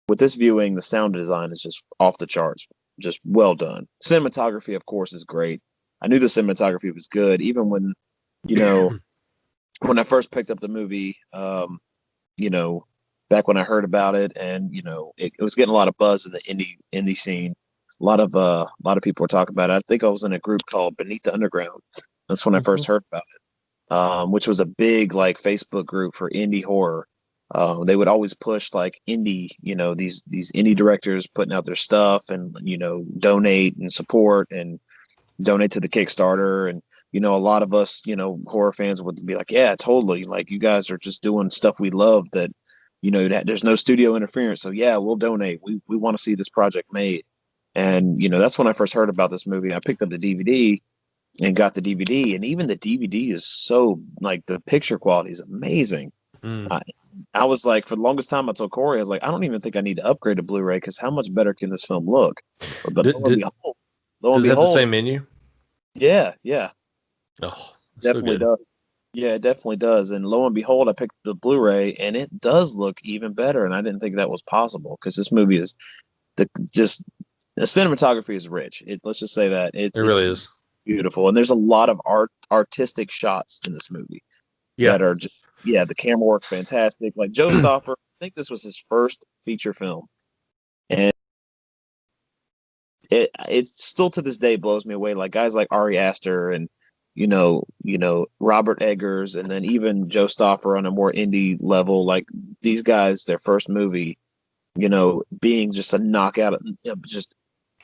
S7: With this viewing, the sound design is just off the charts. just well done. Cinematography, of course, is great. I knew the cinematography was good, even when, you know, when I first picked up the movie, you know, back when I heard about it, and you know, it was getting a lot of buzz in the indie scene. A lot of people were talking about it. I think I was in a group called Beneath the Underground. That's when I first heard about it, which was a big like Facebook group for indie horror. They would always push like indie, you know, these indie directors putting out their stuff, and you know, donate and support and donate to the Kickstarter. And you know, a lot of us, you know, horror fans would be like, yeah, totally, like you guys are just doing stuff we love, that you know, that there's no studio interference, so yeah, we'll donate. We want to see this project made. And you know, that's when I first heard about this movie. I picked up the DVD and got the DVD, and even the DVD is so, like, the picture quality is amazing. I, I was like, for the longest time, I told Corey, I was like, I don't even think I need to upgrade to Blu-ray, because how much better can this film look? But lo and
S6: Does it have the
S7: behold,
S6: same menu?
S7: yeah,
S6: Oh, so
S7: definitely
S6: good.
S7: does. Yeah, it definitely does. And lo and behold, I picked the Blu-ray, and it does look even better. And I didn't think that was possible, because this movie is just the cinematography is rich. Let's just say that
S6: It
S7: it's
S6: really is.
S7: beautiful, and there's a lot of artistic shots in this movie
S6: Yeah.
S7: that are just, yeah, the camera work's fantastic. Like Joe Stoffer, I think this was his first feature film, and it still to this day blows me away. Like guys like Ari Aster and Robert Eggers, and then even Joe Stoffer on a more indie level. Like these guys, their first movie, you know, being just a knockout, just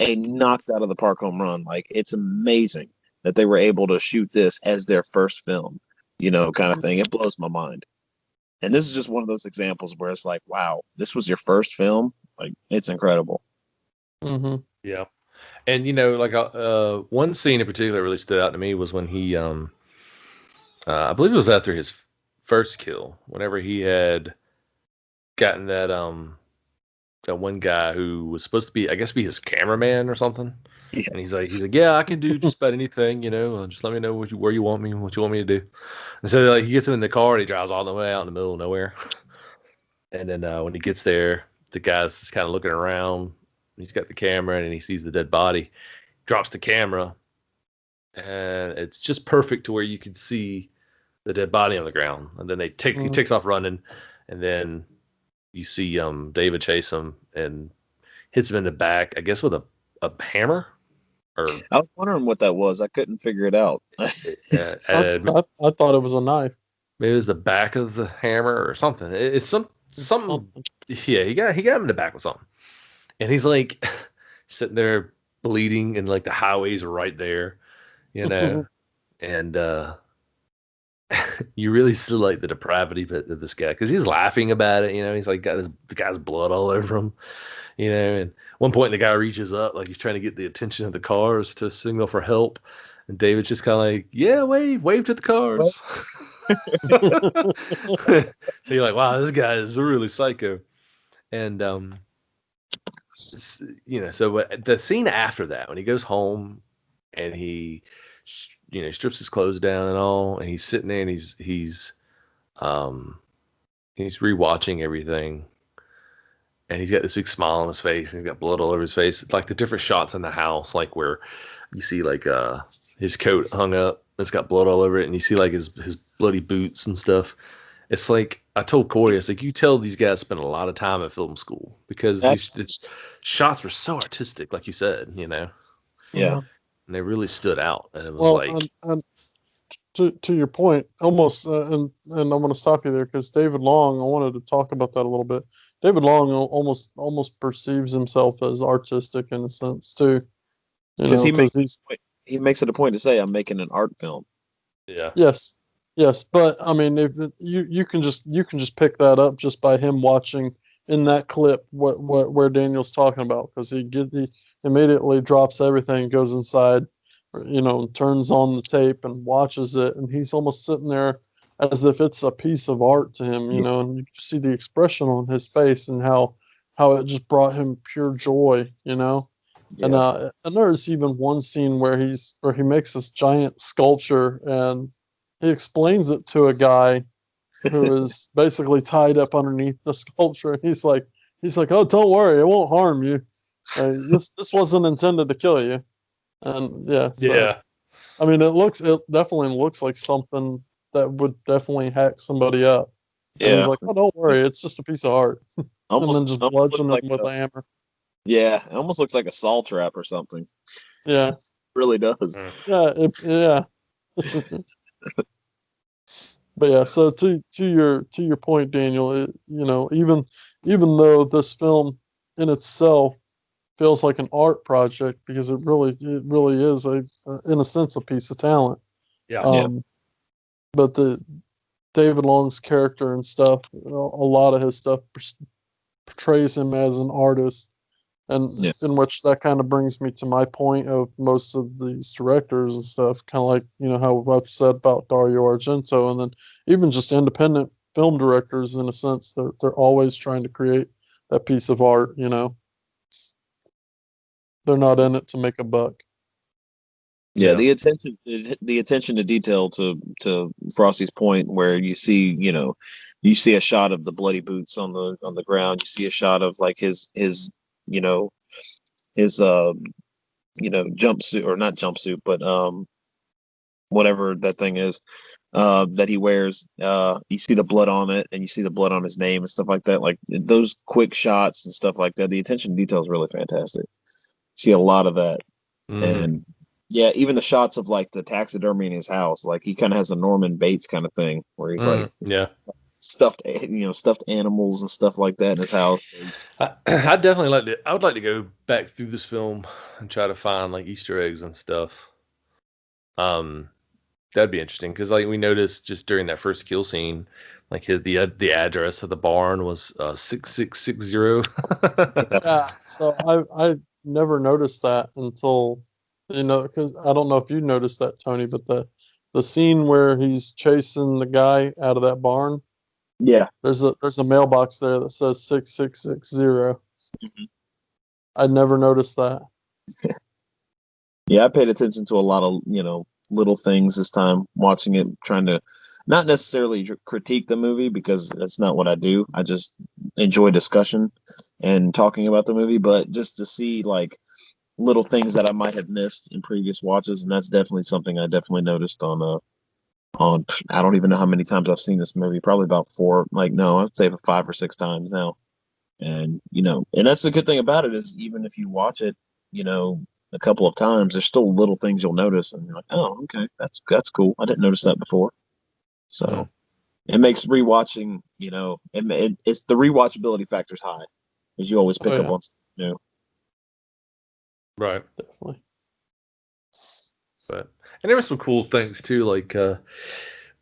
S7: a knocked out of the park home run. Like it's amazing that they were able to shoot this as their first film, you know, kind of thing. It blows my mind. And this is just one of those examples where it's like, wow, this was your first film. Like it's incredible.
S6: Yeah. And you know, like one scene in particular that really stood out to me was when he, I believe it was after his first kill, whenever he had gotten that one guy who was supposed to be, I guess, be his cameraman or something.
S7: Yeah.
S6: And he's like, yeah, I can do just about anything, you know. Just let me know where you want me, what you want me to do. And so like he gets him in the car and he drives all the way out in the middle of nowhere. And then when he gets there, the guy's just kind of looking around. He's got the camera and he sees the dead body. Drops the camera, and it's just perfect to where you can see the dead body on the ground. And then he takes off running, and then you see David chase him and hits him in the back, I guess with a hammer. Or
S7: I was wondering what that was. I couldn't figure it out.
S8: I thought it was a knife.
S6: Maybe it was the back of the hammer or something. It's something. Yeah, he got him in the back with something, and he's like sitting there bleeding, and like the highway's right there, you know, and you really see like the depravity of this guy, because he's laughing about it, you know. He's like got the guy's blood all over him, you know. And one point the guy reaches up like he's trying to get the attention of the cars to signal for help, and David's just kind of like, yeah, wave to the cars. So you're like, wow, this guy is really psycho. And you know, so the scene after that, when he goes home and he, you know, strips his clothes down and all, and he's sitting there and he's rewatching everything, and he's got this big smile on his face, and he's got blood all over his face. It's like the different shots in the house, like where you see like his coat hung up, it's got blood all over it, and you see like his bloody boots and stuff. It's like I told Corey, it's like you tell these guys spent a lot of time at film school, because these shots were so artistic, like you said, you know.
S7: Yeah.
S6: And they really stood out, and it was
S8: and to your point, almost, and I'm going to stop you there, because David Long, I wanted to talk about that a little bit. David Long almost perceives himself as artistic in a sense too,
S7: because he makes it a point to say, I'm making an art film.
S6: Yeah.
S8: Yes, but I mean, if you can just pick that up just by him watching in that clip where Daniel's talking about, because he immediately drops everything, goes inside, you know, turns on the tape and watches it, and he's almost sitting there as if it's a piece of art to him, you know, and you see the expression on his face and how it just brought him pure joy, you know.
S7: Yeah.
S8: And there's even one scene where he makes this giant sculpture, and he explains it to a guy who is basically tied up underneath the sculpture, and he's like, oh, don't worry, it won't harm you. This wasn't intended to kill you, and yeah, so
S6: Yeah.
S8: I mean, it definitely looks like something that would definitely hack somebody up. And he's
S7: Yeah,
S8: like, "Oh, don't worry, it's just a piece of art," and then just
S7: almost
S8: bludgeon
S7: looks
S8: him
S7: like
S8: with
S7: a
S8: a hammer.
S7: yeah, it almost looks like a saw trap or something.
S8: Yeah,
S7: Really does.
S6: Mm.
S8: yeah. But yeah, so to your point, Daniel, even though this film in itself feels like an art project because it really is in a sense a piece of talent.
S6: Yeah.
S7: Yeah.
S8: Um, but the David Long's character and stuff, a lot of his stuff portrays him as an artist, and
S7: Yeah.
S8: in which that kind of brings me to my point of most of these directors and stuff, kind of like how I've said about Dario Argento, and then even just independent film directors in a sense, they're always trying to create that piece of art. They're not in it to make a buck.
S7: Yeah,
S6: Yeah.
S7: the attention to detail to Frosty's point, where you see a shot of the bloody boots on the ground. You see a shot of like you know his jumpsuit, or not jumpsuit, but whatever that thing is that he wears. You see the blood on it, and you see the blood on his name and stuff like that. Like those quick shots and stuff like that. The attention to detail is really fantastic. See a lot of that.
S6: Mm-hmm.
S7: And yeah, even the shots of like the taxidermy in his house, like he kind of has a Norman Bates kind of thing where he's like
S6: Yeah.
S7: stuffed animals and stuff like that in his house.
S6: I definitely like to. I would like to go back through this film and try to find like Easter eggs and stuff. Um, that'd be interesting because like we noticed just during that first kill scene, like the address of the barn was 6660.
S8: Yeah, so I never noticed that until because I don't know if you noticed that, Tony, but the scene where he's chasing the guy out of that barn,
S7: Yeah.
S8: there's a mailbox there that says 6660.
S7: Mhm.
S8: I never noticed that.
S7: Yeah, I paid attention to a lot of, little things this time watching it, trying to not necessarily critique the movie because that's not what I do. I just enjoy discussion and talking about the movie, but just to see like little things that I might have missed in previous watches, and that's definitely something I definitely noticed on I don't even know how many times I've seen this movie. Probably about four. Like no, I'd say 5 or 6 times now. And and that's the good thing about it is even if you watch it, a couple of times, there's still little things you'll notice, and you're like, oh, okay, that's cool. I didn't notice that before.
S6: Mm.
S7: So it makes rewatching, it's the rewatchability factor's high, because you always
S8: Oh
S7: pick up
S8: yeah,
S7: on something new.
S6: Right.
S8: definitely.
S6: But and there were some cool things too, like like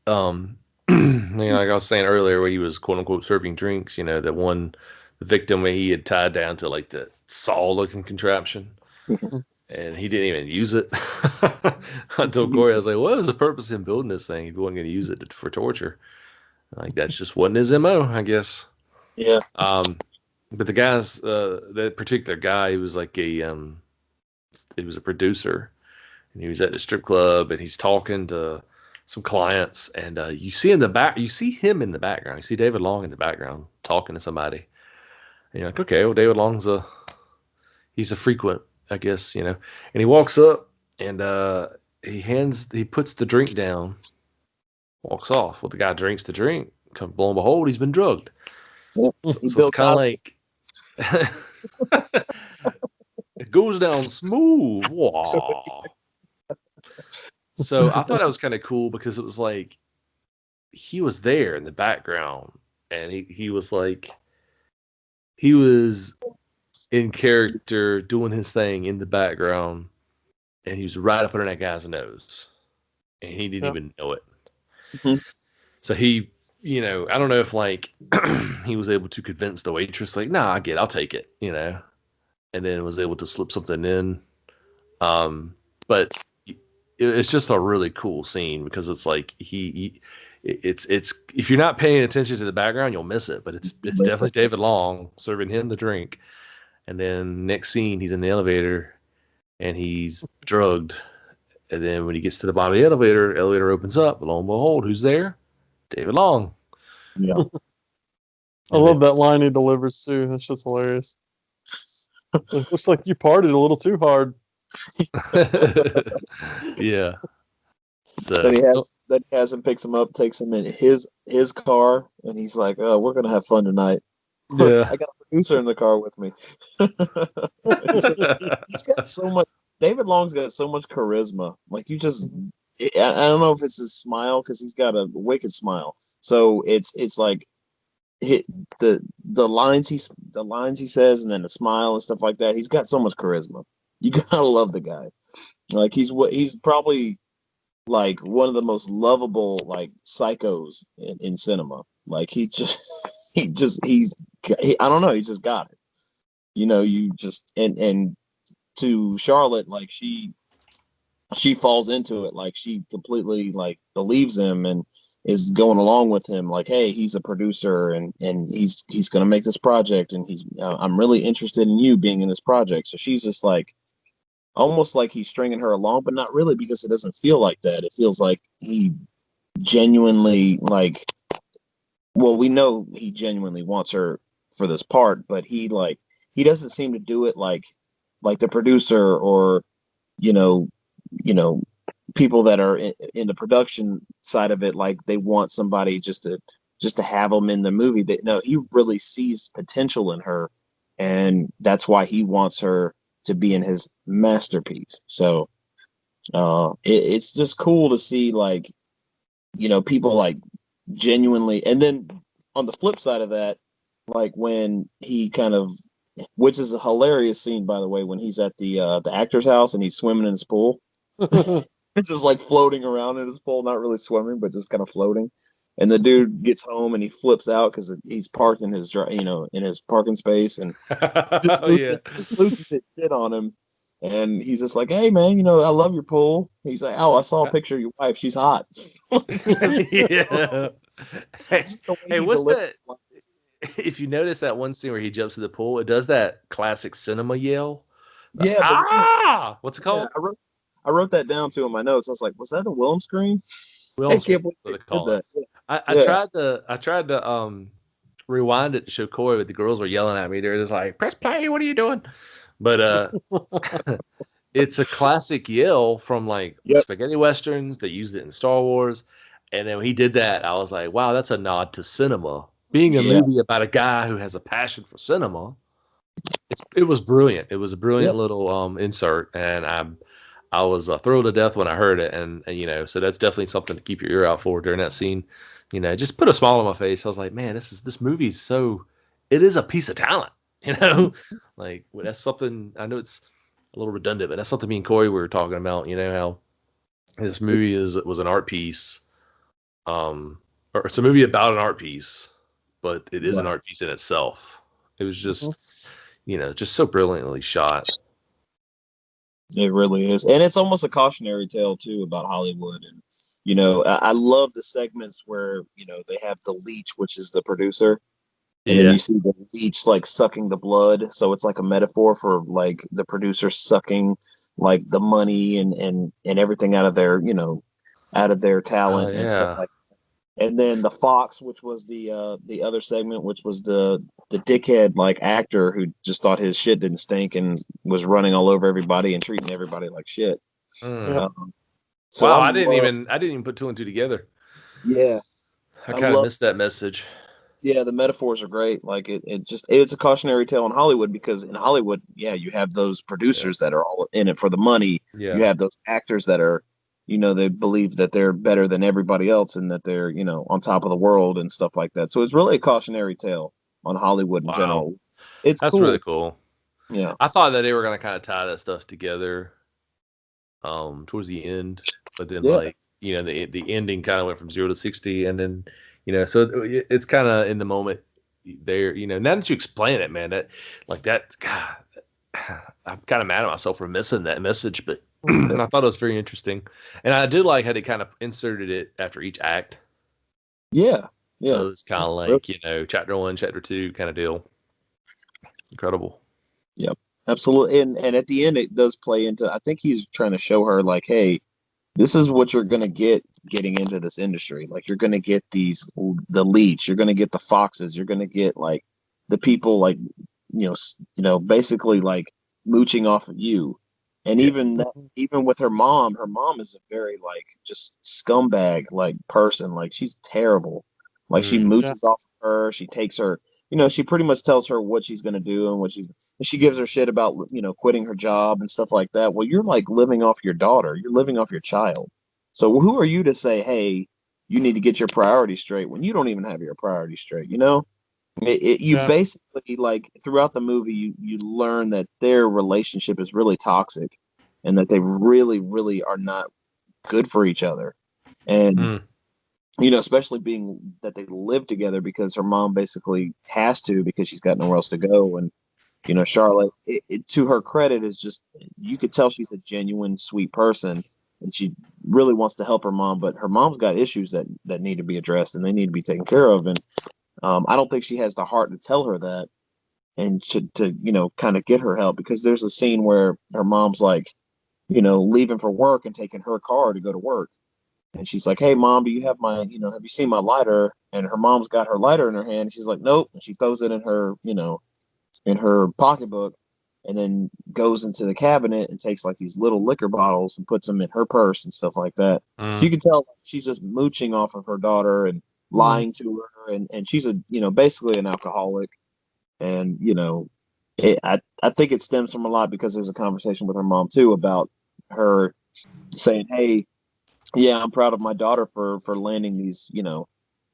S6: I was saying earlier, where he was quote unquote serving drinks. That one victim where he had tied down to like the saw looking contraption,
S8: Mm.
S6: and he didn't even use it. I told Corey, I was like, "What was the purpose of him building this thing if he wasn't going to use it for torture?" Like that's just wasn't his MO, I guess.
S7: Yeah.
S6: But that particular guy, he was like he was a producer, and he was at the strip club, and he's talking to some clients, and you see him in the background. You see David Long in the background talking to somebody, and you're like, okay, well, David Long's he's a frequent, I guess, and he walks up and he puts the drink down, walks off. Well, the guy drinks the drink. Come, lo and behold, he's been drugged.
S7: Yeah.
S6: So,
S7: He
S6: so it's
S7: built
S6: kind of
S7: out.
S6: like it goes down smooth. Wow. So I thought that was kind of cool because it was like he was there in the background, and he was like he was in character doing his thing in the background, and he was right up under that guy's nose, and he didn't
S8: Yeah.
S6: even know it.
S7: Mhm.
S6: So he, I don't know if like he was able to convince the waitress like, nah, I'll take it, and then was able to slip something in. But it's just a really cool scene because it's like it's if you're not paying attention to the background, you'll miss it. But it's definitely David Long serving him the drink, and then next scene he's in the elevator and he's drugged, and then when he gets to the bottom of the elevator opens up. Lo and behold, who's there? David Long.
S7: Yeah.
S8: I
S6: And then
S8: love that line he delivers too. That's just hilarious. It looks like you partied a little too hard.
S6: Yeah. So
S7: Then he has him, picks him up, takes him in his car, and he's like, "Oh, we're gonna have fun tonight."
S6: yeah.
S7: I got a producer in the car with me. He's got so much. David Long's got so much charisma. Like you just, I don't know if it's his smile because he's got a wicked smile. So it's like hit the lines he says, and then the smile and stuff like that. He's got so much charisma. You gotta love the guy. Like he's probably like one of the most lovable like psychos in cinema. Like I don't know, he's just got it. You just and to Charlotte, like she falls into it, like she completely like believes him and is going along with him, like, hey, he's a producer and he's gonna make this project, and I'm really interested in you being in this project. So she's just like almost like he's stringing her along, but not really, because it doesn't feel like that. It feels like he genuinely like, well, we know he genuinely wants her for this part, but he doesn't seem to do it like the producer or you know people that are in the production side of it, like they want somebody just to have them in the movie. That no, he really sees potential in her, and that's why he wants her to be in his masterpiece. So it's just cool to see, like, people like genuinely. And then on the flip side of that, like when he kind of, which is a hilarious scene, by the way, when he's at the actor's house and he's swimming in his pool. It's just like floating around in his pool, not really swimming, but just kind of floating. And the dude gets home and he flips out because he's parked in in his parking space, and
S6: Oh yeah.
S7: just loses his shit on him. And he's just like, "Hey man, I love your pool." He's like, "Oh, I saw a picture of your wife. She's hot."
S6: Yeah. Hey,
S7: Just the way
S6: hey,
S7: he
S6: what's
S7: delivers
S6: that? If you notice that one scene where he jumps to the pool, it does that classic cinema yell.
S7: Yeah,
S6: What's it
S7: yeah,
S6: called?
S7: I wrote that down too in my notes. I was like, "Was that a Willem scream?" I
S6: Film screen,
S7: can't believe
S6: what
S7: they
S6: they
S7: did
S6: call it.
S7: that.
S6: I
S7: Yeah,
S6: tried to rewind it to show Corey, but the girls were yelling at me. They're just like, "Press play! What are you doing?" But it's a classic yell from like
S7: yep,
S6: spaghetti westerns. They used it in Star Wars, and then when he did that, I was like, "Wow, that's a nod to cinema." Being a
S7: yeah,
S6: movie about a guy who has a passion for cinema, it was brilliant. It was a brilliant
S7: yep.
S6: little insert, and I was thrilled to death when I heard it, and so that's definitely something to keep your ear out for during that scene. Just put a smile on my face. I was like, man, this movie's it is a piece of talent. Like that's something. I know it's a little redundant, but that's something me and Corey were talking about. How this movie was an art piece, or it's a movie about an art piece, but it is an
S7: Right.
S6: art piece in itself. It was just so brilliantly shot.
S7: It really is, and it's almost a cautionary tale too about Hollywood. And I love the segments where they have the leech, which is the producer, and then
S6: Yeah.
S7: you see the leech like sucking the blood. So it's like a metaphor for like the producer sucking like the money and everything out of their
S6: Oh
S7: talent and stuff
S6: yeah.
S7: like. And then the fox, which was the other segment, which was the dickhead like actor who just thought his shit didn't stink and was running all over everybody and treating everybody like shit.
S6: Mm.
S8: Yep.
S7: So
S6: Wow, I didn't even put two and two together.
S7: yeah,
S6: I
S7: I
S6: kind of
S7: love
S6: missed that message.
S7: the metaphors are great. Like it's a cautionary tale in Hollywood, because in Hollywood, yeah, you have those
S6: Yeah.
S7: producers that are all in it for the money. You
S6: Yeah.
S7: have those actors that are, they believe that they're better than everybody else and that they're, on top of the world and stuff like that. So it's really a cautionary tale on Hollywood in
S6: Wow.
S7: general. It's
S6: That's really
S7: cool.
S6: cool.
S7: Yeah.
S6: I thought that they were gonna kind of tie that stuff together towards the end, but then
S7: Yeah.
S6: like, the ending kind of went from 0 to 60, and then, so it's kind of in the moment there, now that you explain it, man, that like that, God, I'm kind of mad at myself for missing that message, but I thought it was very interesting. And I did like how they kind of inserted it after each act.
S7: Yeah. Yeah.
S6: So it's kind of
S7: Yep.
S6: like, chapter 1, chapter 2 kind of deal. Incredible.
S7: Yep. Absolutely. And at the end, it does play into, I think he's trying to show her like, hey, this is what you're going to get getting into this industry. Like you're going to get the leech, you're going to get the foxes, you're going to get like the people like basically like mooching off of you. And
S6: Yeah.
S7: even with her mom is a very like just scumbag like person. Like she's terrible. Like she mooches off of her. She takes her, she pretty much tells her what she's gonna do and she gives her shit about quitting her job and stuff like that. Well, you're like living off your daughter. You're living off your child. So who are you to say, hey, you need to get your priorities straight when you don't even have your priorities straight? You basically like throughout the movie you learn that their relationship is really toxic and that they really really are not good for each other. And especially being that they live together because her mom basically has to because she's got nowhere else to go. And Charlotte, to her credit, is just, you could tell she's a genuine sweet person and she really wants to help her mom, but her mom's got issues that need to be addressed and they need to be taken care of. And I don't think she has the heart to tell her that and to kind of get her help, because there's a scene where her mom's like, leaving for work and taking her car to go to work. And she's like, hey, mom, do you have have you seen my lighter? And her mom's got her lighter in her hand. And she's like, nope. And she throws it in her pocketbook and then goes into the cabinet and takes like these little liquor bottles and puts them in her purse and stuff like that. So you can tell she's just mooching off of her daughter and lying to her. And she's basically an alcoholic. And, I think it stems from a lot because there's a conversation with her mom too about her saying, hey, yeah, I'm proud of my daughter for landing these,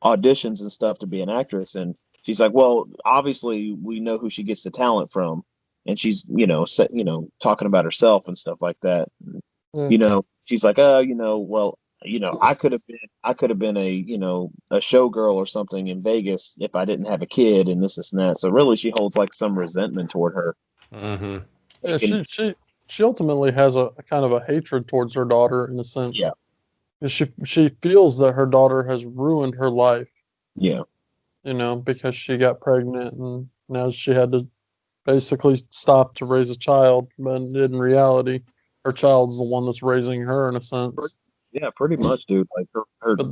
S7: auditions and stuff to be an actress. And she's like, well, obviously we know who she gets the talent from. And she's, talking about herself and stuff like that. She's like, well, I could have been a showgirl or something in Vegas if I didn't have a kid and this and that. So really she holds like some resentment toward her.
S8: Yeah, she ultimately has a kind of a hatred towards her daughter in a sense.
S7: Yeah.
S8: She feels that her daughter has ruined her life.
S7: Yeah.
S8: Because she got pregnant and now she had to basically stop to raise a child, but in reality, her child's the one that's raising her in a sense.
S7: Yeah, pretty much, dude. Like her
S8: but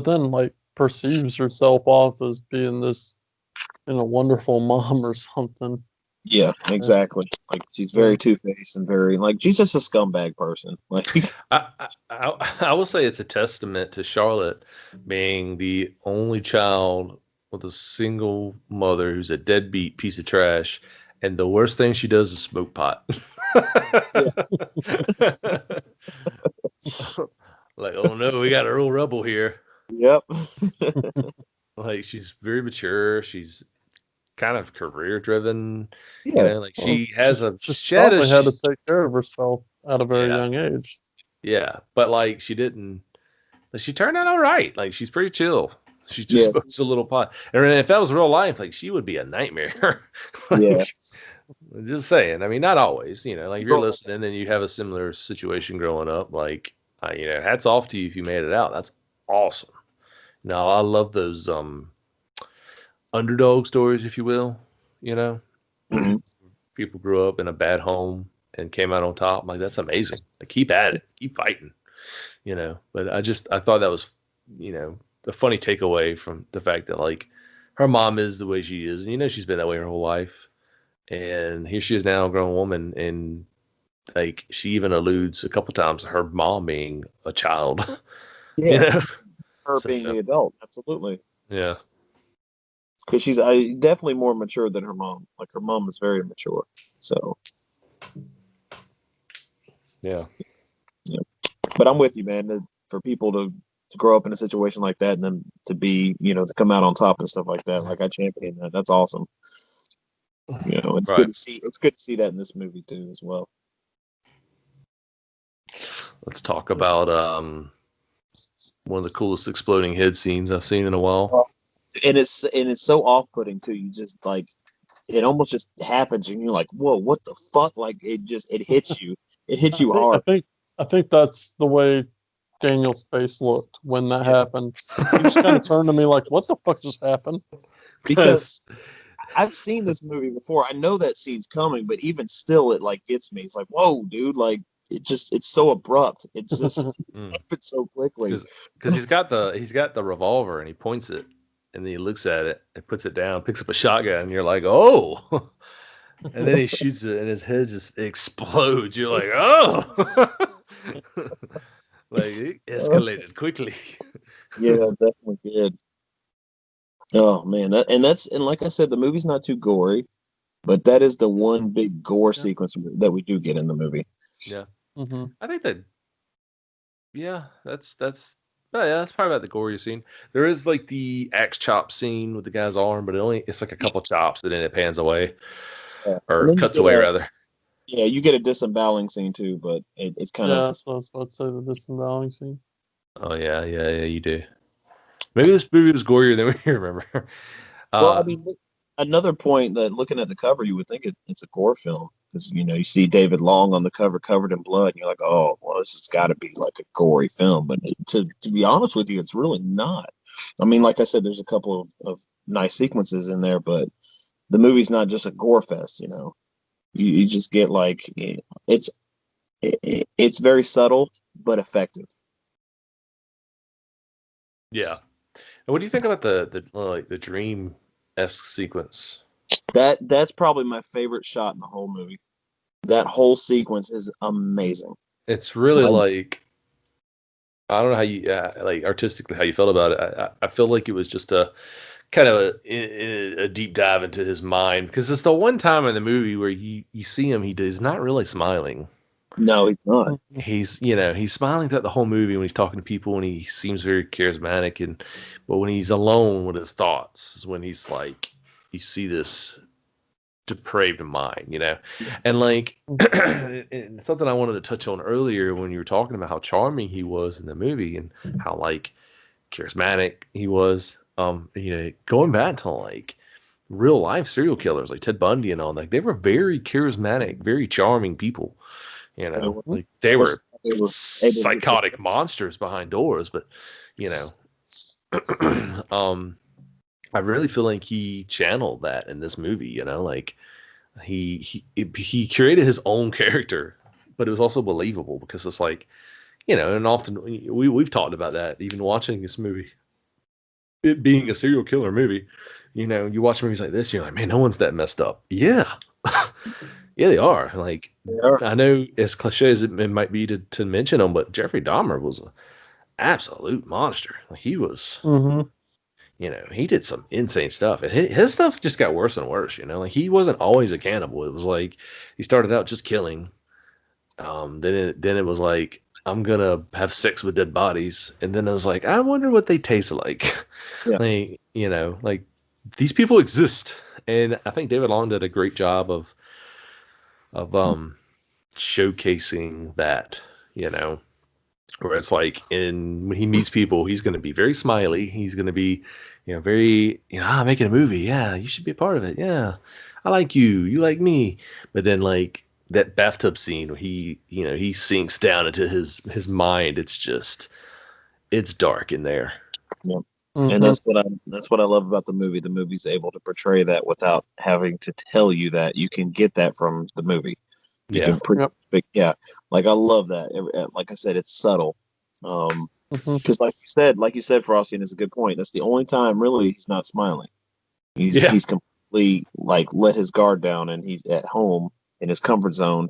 S8: then like perceives herself off as being this, wonderful mom or something.
S7: Yeah, exactly. Like she's very two-faced and very like she's just a scumbag person. Like
S6: I will say it's a testament to Charlotte being the only child with a single mother who's a deadbeat piece of trash, and the worst thing she does is smoke pot. Like, oh no, we got a real rebel here.
S7: Yep.
S6: Like she's very mature. She's kind of career driven.
S7: Yeah.
S6: Like she has
S8: she probably had to take care of herself at a very young age.
S6: Yeah, but like she didn't. She turned out all right. Like she's pretty chill. She just smokes a little pot. And if that was real life, like she would be a nightmare.
S7: Yeah.
S6: Just saying. I mean, not always. Like if you're listening and you have a similar situation growing up, like hats off to you if you made it out. That's awesome. Now I love those underdog stories, if you will. People grew up in a bad home and came out on top. Like that's amazing. Like, keep at it. Keep fighting. But I thought that was, a funny takeaway from the fact that like her mom is the way she is. And she's been that way her whole life. And here she is now, a grown woman, and like she even alludes a couple times to her mom being a child.
S7: Yeah. Her being the adult, absolutely.
S6: Yeah.
S7: Because she's definitely more mature than her mom. Like her mom is very mature. So
S6: yeah.
S7: But I'm with you, man. For people to grow up in a situation like that and then to be, to come out on top and stuff like that. Like I champion that. That's awesome. It's good to see. It's good to see that in this movie too, as well.
S6: Let's talk about one of the coolest exploding head scenes I've seen in a while.
S7: And it's so off-putting too. You just like it almost just happens, and you're like, "Whoa, what the fuck?" Like it hits you. It hits you hard.
S8: I think that's the way Daniel's face looked when that happened. He just kind of turned to me like, "What the fuck just happened?"
S7: Because I've seen this movie before. I know that scene's coming, but even still, it like gets me. It's like, "Whoa, dude!" Like it's so abrupt. It's just happens so quickly.
S6: Because he's got the revolver and he points it and then he looks at it and puts it down, picks up a shotgun, and you're like, oh. And then he shoots it, and his head just explodes. You're like, oh. Like, it escalated quickly.
S7: Yeah, it definitely did. Oh man, and like I said, the movie's not too gory, but that is the one big gore sequence that we do get in the movie.
S6: Yeah.
S8: Mm-hmm.
S6: I think that, yeah, oh, yeah, that's probably about the goriest scene. There is like the axe chop scene with the guy's arm, but it's like a couple chops and then it pans away
S7: Yeah. And
S6: or
S7: then
S6: cuts away rather.
S7: you get a disemboweling scene too, but it's kind
S8: Yeah,
S7: of
S8: that's what I was about to say, the disemboweling scene.
S6: Oh yeah, you do. Maybe this movie was gorier than we remember.
S7: well. I mean, another point that looking at the cover, you would think it's a gore film because you see David Long on the cover covered in blood, and you're like, oh, well, this has got to be like a gory film. But to be honest with you, it's really not. I mean, like I said, there's a couple of nice sequences in there, but the movie's not just a gore fest. You just get like it's very subtle but effective.
S6: Yeah. And what do you think about the dream-esque sequence?
S7: That's probably my favorite shot in the whole movie. That whole sequence is amazing.
S6: It's really like, I don't know how you like artistically how you felt about it. I feel like it was just a kind of a deep dive into his mind because it's the one time in the movie where you see him, he's not really smiling.
S7: No, he's not.
S6: He's smiling throughout the whole movie when he's talking to people and he seems very charismatic, but when he's alone with his thoughts is when he's like, you see this depraved mind. And like and something I wanted to touch on earlier when you were talking about how charming he was in the movie and how like charismatic he was. Going back to like real life serial killers like Ted Bundy and all, like they were very charismatic, very charming people. Like they were psychotic monsters behind doors, but you know, I really feel like he channeled that in this movie. Like he created his own character, but it was also believable because it's like, and often we've talked about that even watching this movie, it being a serial killer movie. You watch movies like this, you're like, man, no one's that messed up. Yeah. Yeah, they are. Like, I know as cliche as it might be to mention them, but Jeffrey Dahmer was an absolute monster. Like, he was, he did some insane stuff, and his stuff just got worse and worse. Like he wasn't always a cannibal. It was like he started out just killing. Then it was like, I'm gonna have sex with dead bodies, and then I was like, I wonder what they taste like.
S7: Yeah.
S6: Like these people exist, and I think David Long did a great job of showcasing that, where it's like when he meets people, he's going to be very smiley. He's going to be, very, making a movie. Yeah, you should be a part of it. Yeah, I like you. You like me. But then like that bathtub scene where he sinks down into his mind. It's dark in there.
S7: Yeah. And that's what I love about the movie. The movie's able to portray that without having to tell you that. You can get that from the movie. Yeah. Like I love that. Like I said, it's subtle. Because like you said, Frosty, and it's a good point. That's the only time really he's not smiling. He's completely like let his guard down, and he's at home in his comfort zone,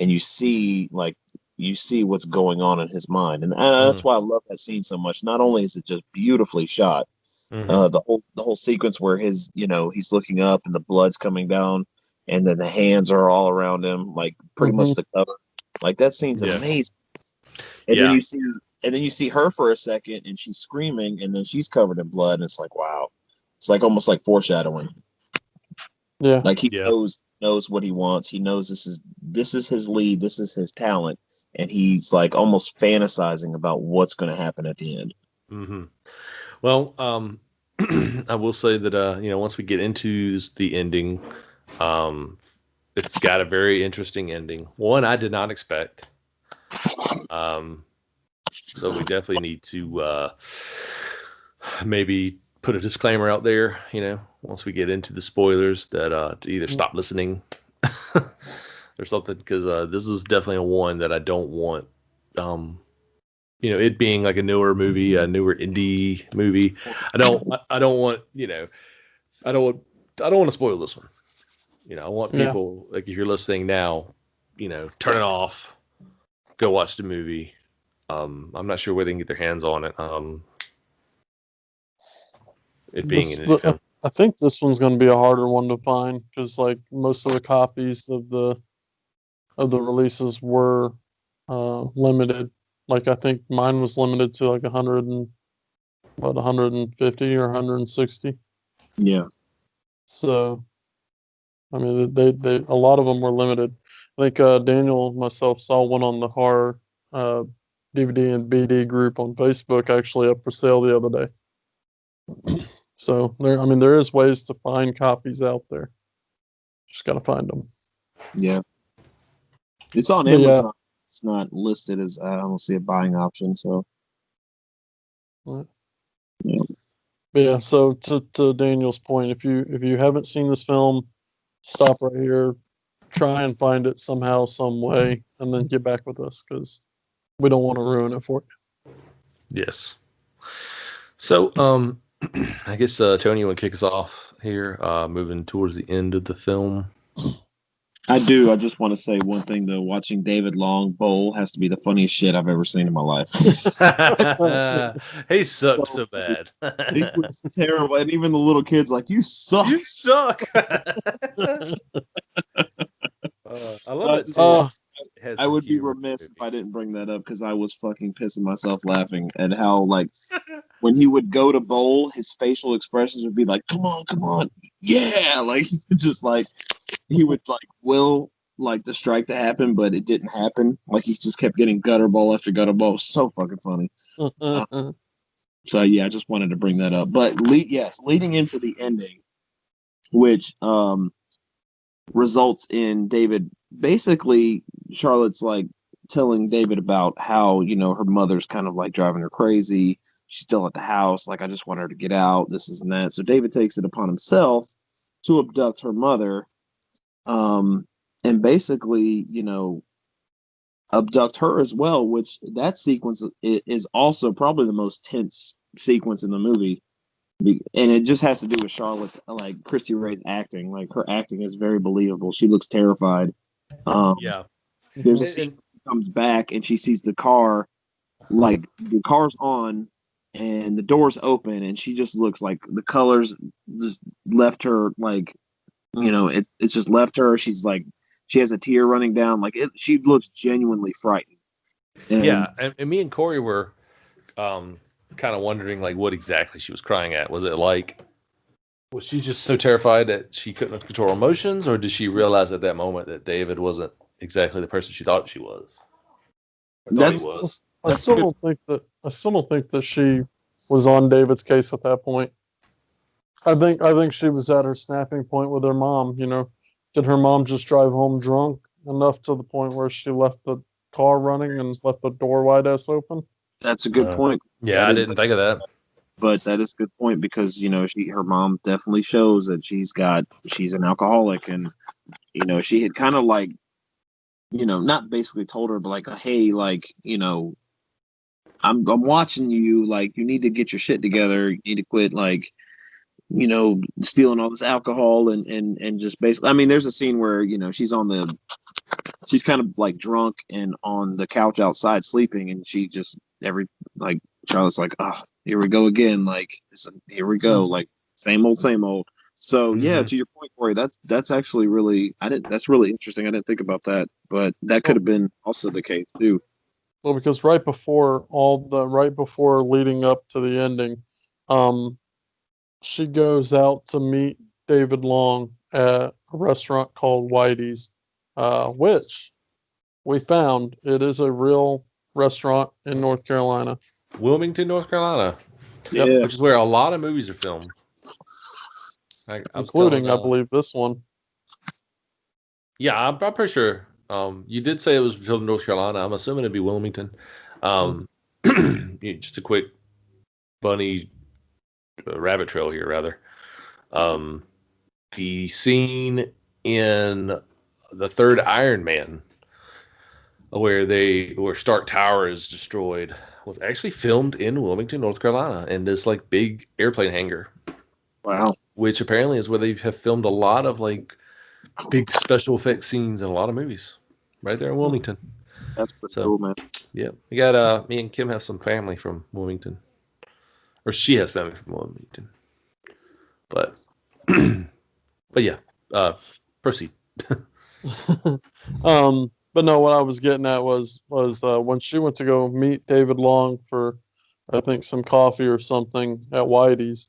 S7: and you see what's going on in his mind, and that's why I love that scene so much. Not only is it just beautifully shot, the whole sequence where he's looking up and the blood's coming down, and then the hands are all around him, like pretty much the cover. Like that scene's amazing. And then you see her for a second, and she's screaming, and then she's covered in blood, and it's like, wow, it's like almost like foreshadowing.
S8: Yeah,
S7: like he knows what he wants. He knows this is his lead, this is his talent, and he's like almost fantasizing about what's going to happen at the end.
S6: Well, I will say that once we get into the ending, it's got a very interesting ending. One I did not expect. So we definitely need to maybe put a disclaimer out there, once we get into the spoilers, that to either stop listening or something, because this is definitely a one that I don't want you know, it being like a newer movie, a newer indie movie. I don't want, I don't want to spoil this one. You know, I want
S8: Yeah.
S6: people, like, if you're listening now, you know, turn it off, go watch the movie. I'm not sure where they can get their hands on it. It being an indie film.
S8: I think this one's going to be a harder one to find because, like, most of the copies of the releases were limited. Like, I think mine was limited to like 150 or 160.
S7: Yeah.
S8: So, I mean, they a lot of them were limited. I think Daniel and myself saw one on the horror DVD and BD group on Facebook actually up for sale the other day. So there, I mean, there is ways to find copies out there. Just gotta find them.
S7: Yeah. It's on
S8: But
S7: Amazon.
S8: yeah.
S7: It's not listed as I don't see a buying option. So yeah.
S8: But yeah, so to Daniel's point, if you haven't seen this film, stop right here, try and find it somehow, some way, and then get back with us because we don't want to ruin it for you.
S6: Yes. So, I guess Tony, you want to kick us off here, moving towards the end of the film.
S7: I do. I just want to say one thing though. Watching David Long bowl has to be the funniest shit I've ever seen in my life.
S6: He sucks so bad.
S7: He was terrible, and even the little kids like, "You suck.
S6: You suck." I love it.
S7: I would be remiss if I didn't bring that up because I was fucking pissing myself laughing at how, like, when he would go to bowl, his facial expressions would be like, "Come on, yeah!" Like, just like he would like will like the strike to happen, but it didn't happen. Like he just kept getting gutter ball after gutter ball. It was so fucking funny. So yeah, I just wanted to bring that up. But leading into the ending, which results in David basically Charlotte's like telling David about how, you know, her mother's kind of like driving her crazy. She's still at the house. Like, I just want her to get out. This is and that. So David takes it upon himself to abduct her mother. And basically, you know, abduct her as well, which that sequence is also probably the most tense sequence in the movie. And it just has to do with Charlotte's, like, Christy Ray's acting. Like, her acting is very believable. She looks terrified.
S6: Yeah.
S7: There's a scene where she comes back and she sees the car, like the car's on and the door's open, and she just looks like the colors just left her, like, you know, it's just left her. She's like, she has a tear running down. Like, she looks genuinely frightened. And
S6: yeah, and me and Corey were kind of wondering, like, what exactly she was crying at. Was it like, was she just so terrified that she couldn't control emotions, or did she realize at that moment that David wasn't exactly the person she thought she was?
S8: I still don't think that she was on David's case at that point. I think she was at her snapping point with her mom. You know, did her mom just drive home drunk enough to the point where she left the car running and left the door wide ass open?
S7: that's a good point.
S6: Yeah, I didn't think of that.
S7: But that is a good point because, you know, her mom definitely shows that she's an alcoholic, and, you know, she had kind of like, you know, not basically told her, but like, hey, like, you know, I'm watching you, like, you need to get your shit together. You need to quit, like, you know, stealing all this alcohol and just basically, I mean, there's a scene where, you know, she's kind of like drunk and on the couch outside sleeping, and she just like, Charlotte's like, oh, here we go again, like, here we go, like, same old. So yeah, to your point, Corey, that's actually really, that's really interesting. I didn't think about that, but that could have been also the case too.
S8: Well, because right before leading up to the ending, she goes out to meet David Long at a restaurant called Whitey's, which we found it is a real restaurant in North Carolina.
S6: Wilmington, North Carolina.
S7: Yeah.
S6: Which is where a lot of movies are filmed.
S8: Including, I believe, this one.
S6: Yeah, I'm pretty sure. You did say it was filmed in North Carolina. I'm assuming it'd be Wilmington. Just a quick bunny rabbit trail here, rather. The scene in the third Iron Man where Stark Tower is destroyed was actually filmed in Wilmington, North Carolina, in this like big airplane hangar.
S7: Wow.
S6: Which apparently is where they have filmed a lot of like big special effects scenes in a lot of movies. Right there in Wilmington.
S7: That's pretty
S6: So,
S7: cool, man.
S6: yeah, we got me and Kim have some family from Wilmington, or she has family from Wilmington. But, but yeah, proceed.
S8: But no, what I was getting at was when she went to go meet David Long for, I think, some coffee or something at Whitey's.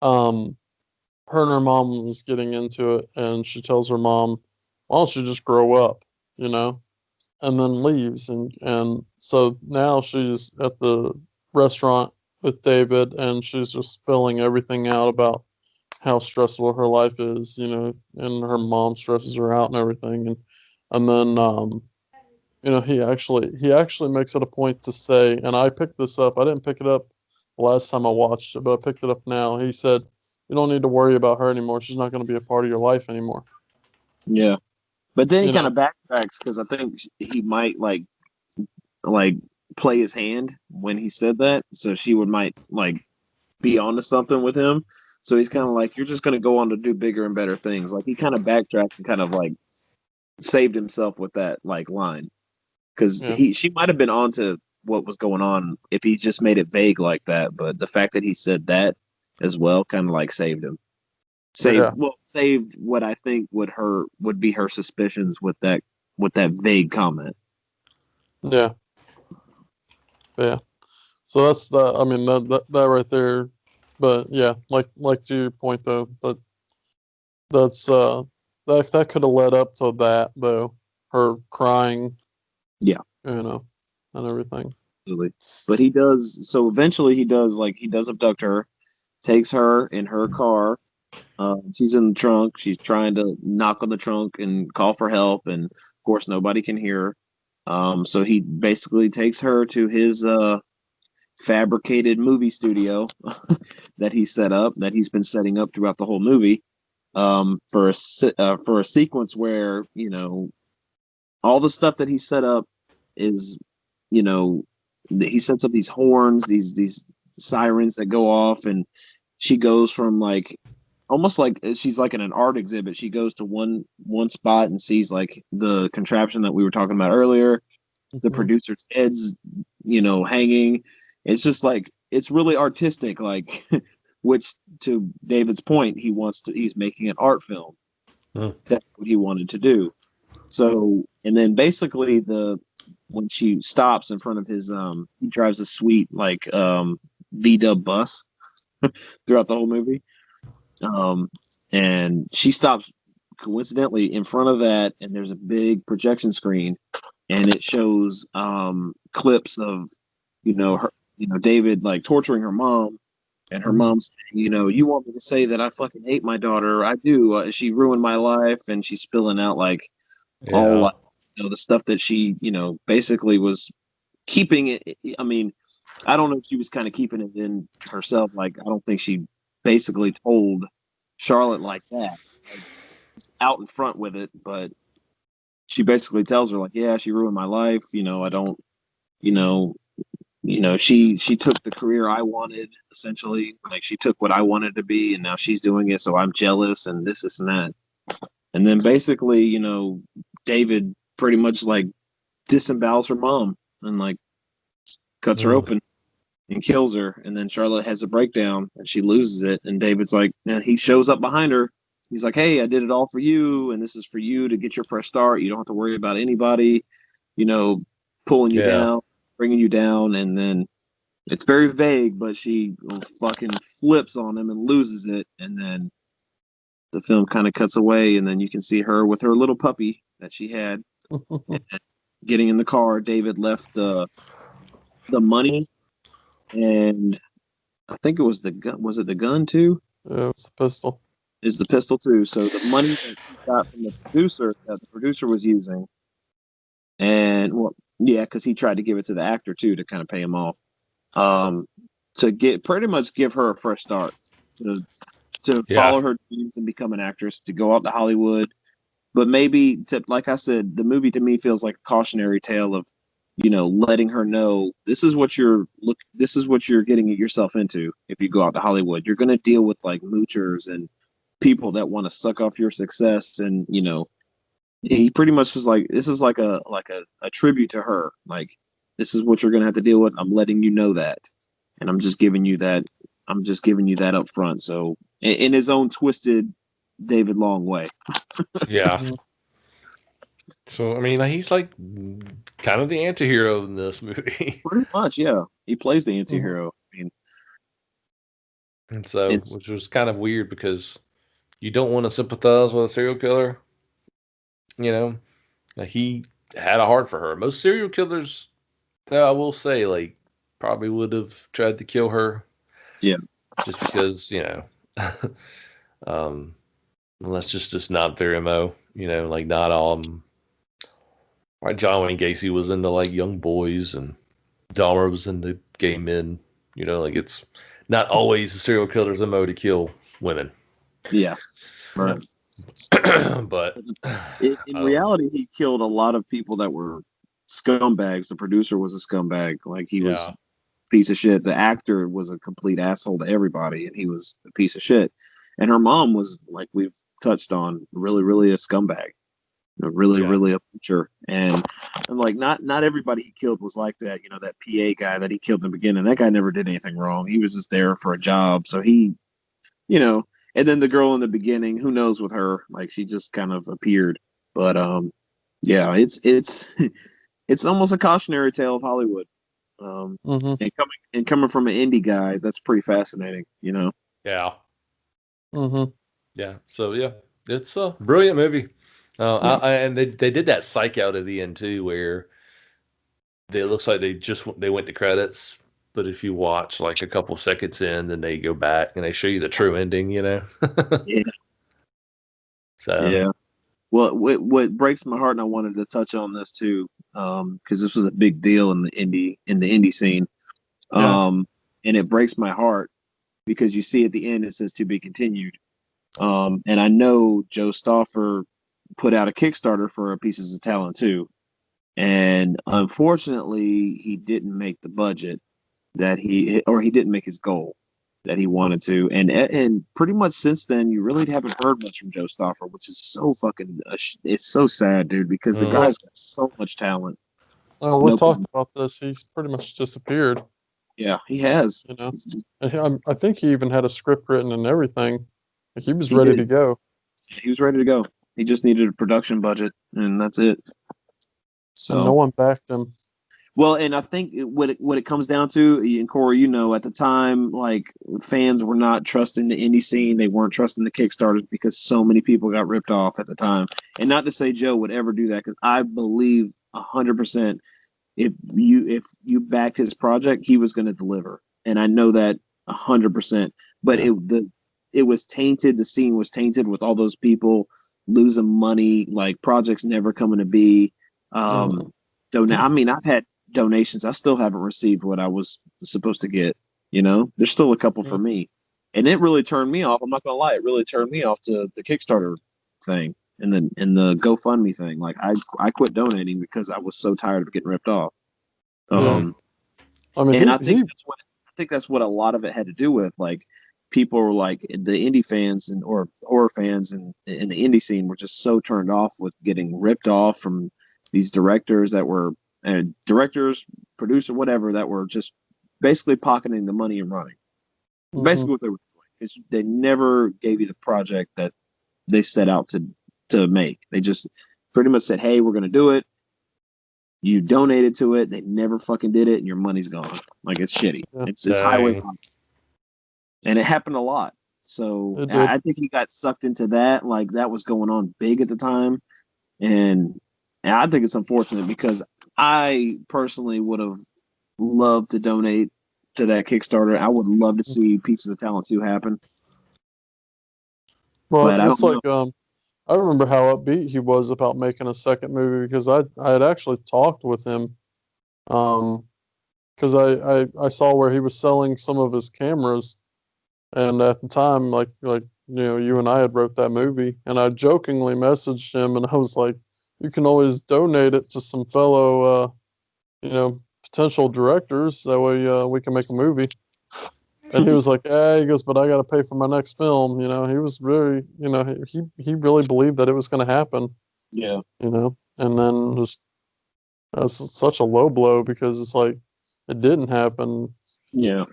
S8: Her and her mom was getting into it, and she tells her mom, "Why don't you just grow up?" You know, and then leaves, and so now she's at the restaurant with David, and she's just spilling everything out about how stressful her life is, you know, and her mom stresses her out and everything, and then you know, he actually makes it a point to say, and I picked this up. I didn't pick it up the last time I watched it, but I picked it up now. He said, "You don't need to worry about her anymore. She's not going to be a part of your life anymore."
S7: Yeah. But then he
S8: You
S7: kind
S8: know,
S7: of backtracks because I think he might like play his hand when he said that, so she might like be onto something with him. So he's kind of like, "You're just gonna go on to do bigger and better things." Like he kind of backtracked and kind of like saved himself with that like line because
S8: yeah,
S7: she might have been onto what was going on if he just made it vague like that. But the fact that he said that as well kind of like saved him.
S8: yeah,
S7: Saved what I think would be her suspicions with that vague comment.
S8: yeah, yeah. So that's the, I mean, that right there. But yeah, like to your point though, that's that could have led up to that though, her crying,
S7: Yeah,
S8: you know, and everything.
S7: absolutely. But he does. So eventually, he does abduct her, takes her in her car. She's in the trunk. She's trying to knock on the trunk and call for help, and of course, nobody can hear her. So he basically takes her to his fabricated movie studio that he set up, that he's been setting up throughout the whole movie, for a sequence where all the stuff that he set up is, you know, he sets up these horns, these sirens that go off, and she goes from like almost like she's like in an art exhibit. She goes to one spot and sees like the contraption that we were talking about earlier, the
S8: Mhm.
S7: producer's heads, hanging. It's just like it's really artistic, like which to David's point, he's making an art film.
S6: Hmm.
S7: That's what he wanted to do. So, and then basically when she stops in front of his he drives a sweet like V-dub bus throughout the whole movie. Um and she stops coincidentally in front of that, and there's a big projection screen, and it shows clips of her David like torturing her mom, and her mom saying, "You want me to say that I fucking hate my daughter? I do. She ruined my life," and she's spilling out like all
S6: Yeah.
S7: like, the stuff that she basically was keeping it. I mean, I don't know if she was kind of keeping it in herself. Like, I don't think she basically told Charlotte like that, like out in front with it, but she basically tells her like, "Yeah, she ruined my life. I don't, you know, she took the career I wanted, essentially. Like she took what I wanted to be, and now she's doing it, so I'm jealous and this and that." And then basically, David pretty much like disembowels her mom and like cuts her
S6: Mm.
S7: open and kills her. And then Charlotte has a breakdown and she loses it. And David's like, he shows up behind her. He's like, "Hey, I did it all for you, and this is for you to get your fresh start. You don't have to worry about anybody, you know, pulling you
S6: Yeah.
S7: down, bringing you down." And then it's very vague, but she fucking flips on him and loses it. And then the film kind of cuts away, and then you can see her with her little puppy that she had. And getting in the car, David left the money, and I think it was the gun. Was it the gun too?
S8: Yeah, it's the pistol.
S7: Is the pistol too? So the money that he got from the producer that the producer was using, and well, yeah, because he tried to give it to the actor too to kind of pay him off, um, to get pretty much give her a fresh start, to
S6: Yeah.
S7: follow her dreams and become an actress, to go out to Hollywood. But maybe, like I said, the movie to me feels like a cautionary tale of letting her know this is what you're getting yourself into if you go out to Hollywood. You're going to deal with like moochers and people that want to suck off your success, and he pretty much was like, this is like a tribute to her. Like, this is what you're going to have to deal with. I'm letting you know that, and I'm just giving you that. I'm just giving you that up front. So in his own twisted David Long way.
S6: Yeah. So I mean, he's like kind of the anti-hero in this movie.
S7: Pretty much, yeah. He plays the anti-hero. I mean,
S6: and so, which was kind of weird because you don't want to sympathize with a serial killer. Like, he had a heart for her. Most serial killers, I will say, like, probably would have tried to kill her.
S7: Yeah.
S6: Just because, that's just not their MO. Like, not all. Like, John Wayne Gacy was into like young boys, and Dahmer was into gay men. Like, it's not always a serial killer's MO to kill women.
S7: Yeah. Right.
S6: But
S7: in reality, he killed a lot of people that were scumbags. The producer was a scumbag. Like, he was a piece of shit. The actor was a complete asshole to everybody, and he was a piece of shit. And her mom was, like we've touched on, really, really a scumbag. Really a butcher. And like, not everybody he killed was like that. That PA guy that he killed in the beginning, that guy never did anything wrong. He was just there for a job. So he, and then the girl in the beginning, who knows with her, like, she just kind of appeared. But yeah, it's it's almost a cautionary tale of Hollywood. And coming from an indie guy, that's pretty fascinating.
S6: Yeah. Yeah. So yeah, it's a brilliant movie. And they did that psych out at the end too, where it looks like they went to credits, but if you watch like a couple seconds in, then they go back and they show you the true ending.
S7: Yeah.
S6: So
S7: yeah. Well, what breaks my heart, and I wanted to touch on this too, because this was a big deal in the indie scene, and it breaks my heart because you see at the end it says to be continued, and I know Joe Stauffer put out a Kickstarter for Pieces of Talent too, and unfortunately he didn't make the budget he didn't make his goal that he wanted to, and pretty much since then you really haven't heard much from Joe Stauffer, which is so fucking it's so sad, dude, because the guy's got so much talent.
S8: We talked about this. He's pretty much disappeared.
S7: Yeah, he has.
S8: I think he even had a script written and everything. Like, he was ready to go.
S7: He was ready to go. He just needed a production budget, and that's it. So
S8: and no one backed him.
S7: Well, and I think what it comes down to, and Corey, at the time, like, fans were not trusting the indie scene. They weren't trusting the Kickstarters because so many people got ripped off at the time. And not to say Joe would ever do that, because I believe 100% if you backed his project, he was going to deliver, and I know that 100%. But it was tainted. The scene was tainted with all those people losing money, like projects never coming to be. So now, I mean, I've had donations. I still haven't received what I was supposed to get. There's still a couple for me, and it really turned me off. I'm not gonna lie, it really turned me off to the Kickstarter thing and the GoFundMe thing. Like, I quit donating because I was so tired of getting ripped off.
S8: I mean,
S7: and I think that's what a lot of it had to do with. Like, people were like, the indie fans or horror fans and in the indie scene were just so turned off with getting ripped off from these directors that were producer, whatever, that were just basically pocketing the money and running. It's basically what they were doing. It's, they never gave you the project that they set out to make. They just pretty much said, hey, we're going to do it. You donated to it. They never fucking did it, and your money's gone. Like, it's shitty. It's highway. And it happened a lot. So I think he got sucked into that. Like, that was going on big at the time. And I think it's unfortunate because I personally would have loved to donate to that Kickstarter. I would love to see Pieces of Talent 2 happen.
S8: Well, it's like, I remember how upbeat he was about making a second movie because I had actually talked with him, because I saw where he was selling some of his cameras, and at the time, like you and I had wrote that movie, and I jokingly messaged him, and I was like, you can always donate it to some fellow potential directors. That way we can make a movie. And he was like, he goes, but I got to pay for my next film. He was really, he really believed that it was going to happen.
S7: Yeah.
S8: And then just that's such a low blow because it's like it didn't happen.
S7: Yeah.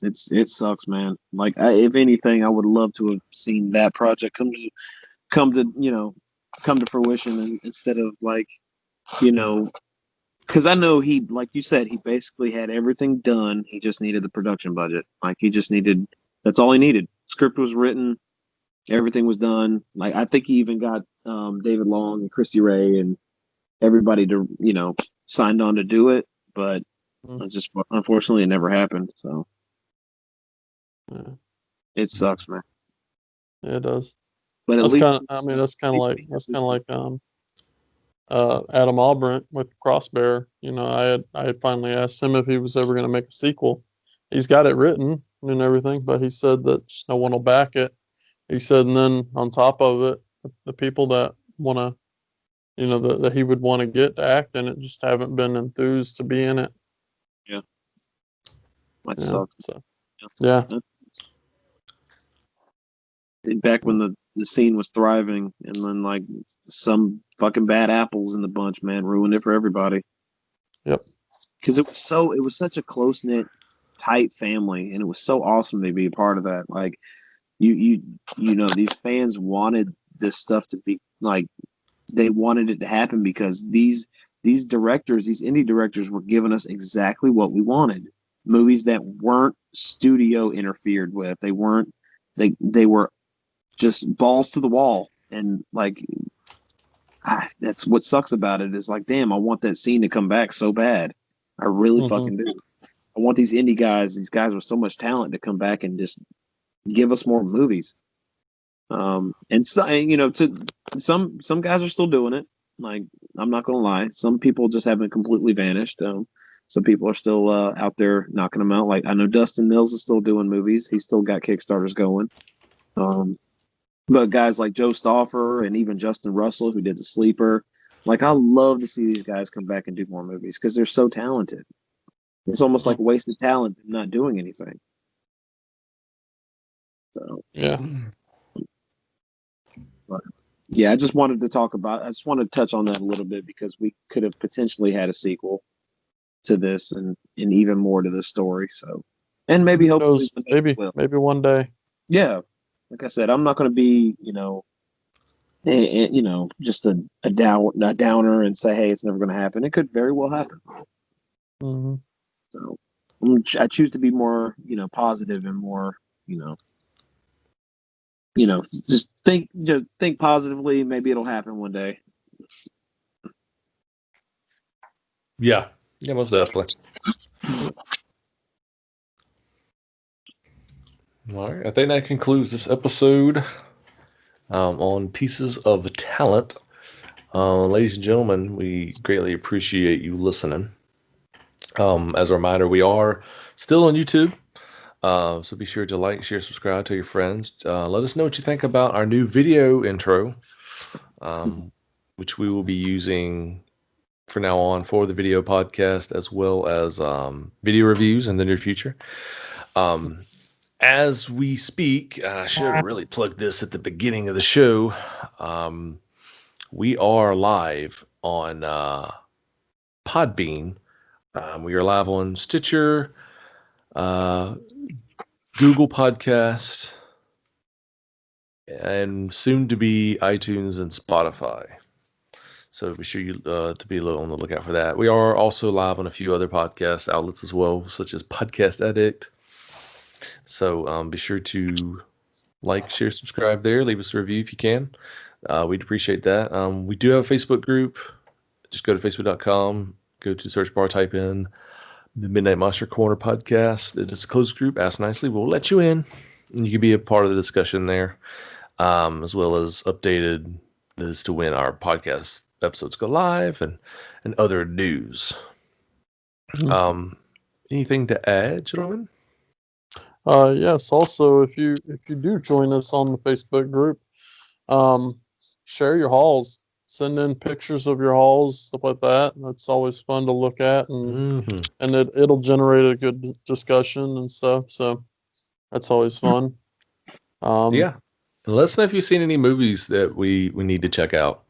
S7: It sucks, man. Like, if anything, I would love to have seen that project come to fruition, instead of like, because I know he, like you said, he basically had everything done. He just needed the production budget. Like, that's all he needed. Script was written, everything was done. Like, I think he even got David Long and Christy Ray and everybody to signed on to do it, but it just unfortunately it never happened. So
S8: Yeah.
S7: it sucks, man.
S8: Yeah, it does.
S7: But at
S8: That's
S7: least
S8: kind of. I mean, that's kind of like Adam Albrecht with Crossbear. I had finally asked him if he was ever going to make a sequel. He's got it written and everything, but he said that just no one will back it. He said, and then on top of it, the people that want to, that he would want to get to act in it just haven't been enthused to be in it.
S7: yeah, that
S8: Yeah.
S7: sucks.
S8: So, yeah.
S7: Back when the scene was thriving, and then like some fucking bad apples in the bunch, man, ruined it for everybody.
S8: Yep.
S7: Because it was such a close knit, tight family, and it was so awesome to be a part of that. Like, these fans wanted this stuff to be like, they wanted it to happen because these directors, these indie directors, were giving us exactly what we wanted. Movies that weren't studio interfered with. They weren't. They were just balls to the wall, and like, that's what sucks about it. Is like, damn, I want that scene to come back so bad. I really fucking do. I want these indie guys, these guys with so much talent, to come back and just give us more movies. And so, to some guys are still doing it. Like, I'm not gonna lie, some people just haven't completely vanished. Some people are still out there knocking them out. Like, I know Dustin Mills is still doing movies. He's still got Kickstarters going. But guys like Joe Stauffer and even Justin Russell, who did The Sleeper, like, I love to see these guys come back and do more movies because they're so talented. It's almost like wasted talent not doing anything. So
S8: Yeah.
S7: But, yeah, I just wanted to touch on that a little bit because we could have potentially had a sequel to this and even more to this story. So, and maybe hopefully
S8: maybe one day.
S7: Yeah, like I said, I'm not going to be just a downer and say, hey, it's never going to happen. It could very well happen.
S8: Mm-hmm.
S7: So I choose to be more positive and more just think positively. Maybe it'll happen one day.
S6: Yeah, most definitely. All right, I think that concludes this episode on Pieces of Talent. Ladies and gentlemen, we greatly appreciate you listening. As a reminder, we are still on YouTube. So be sure to like, share, subscribe to your friends. Let us know what you think about our new video intro, which we will be using for now on for the video podcast, as well as video reviews in the near future. As we speak, I should have really plugged this at the beginning of the show. We are live on Podbean. We are live on Stitcher, Google Podcast, and soon to be iTunes and Spotify. So be sure you to be on the lookout for that. We are also live on a few other podcast outlets as well, such as Podcast Addict. So be sure to like, share, subscribe there. Leave us a review if you can. We'd appreciate that. We do have a Facebook group. Just go to facebook.com, go to search bar, type in the Midnight Monster Corner podcast. It is a closed group. Ask nicely. We'll let you in. And you can be a part of the discussion there, as well as updated as to when our podcast episodes go live and other news.
S8: Mm-hmm.
S6: Anything to add, gentlemen?
S8: Yes. Also, if you do join us on the Facebook group, share your hauls. send in pictures of your hauls, stuff like that. That's always fun to look at, and it'll generate a good discussion and stuff. So that's always fun.
S6: Yeah. And let us know if you've seen any movies that we need to check out,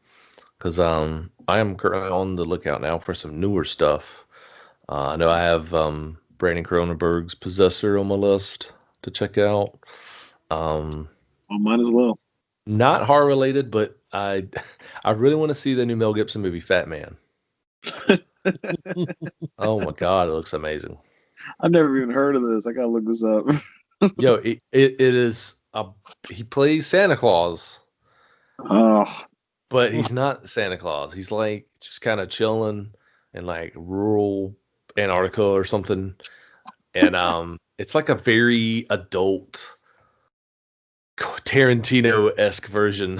S6: because I am currently on the lookout now for some newer stuff. I know I have Brandon Cronenberg's Possessor on my list to check out.
S7: Well, mine as well.
S6: Not horror related, but I really want to see the new Mel Gibson movie, Fat Man. Oh my God, it looks amazing.
S7: I've never even heard of this. I gotta look this up.
S6: Yo, it is he plays Santa Claus,
S7: Oh,
S6: but he's not Santa Claus. He's like just kind of chilling in like rural Antarctica or something, and it's like a very adult Tarantino-esque version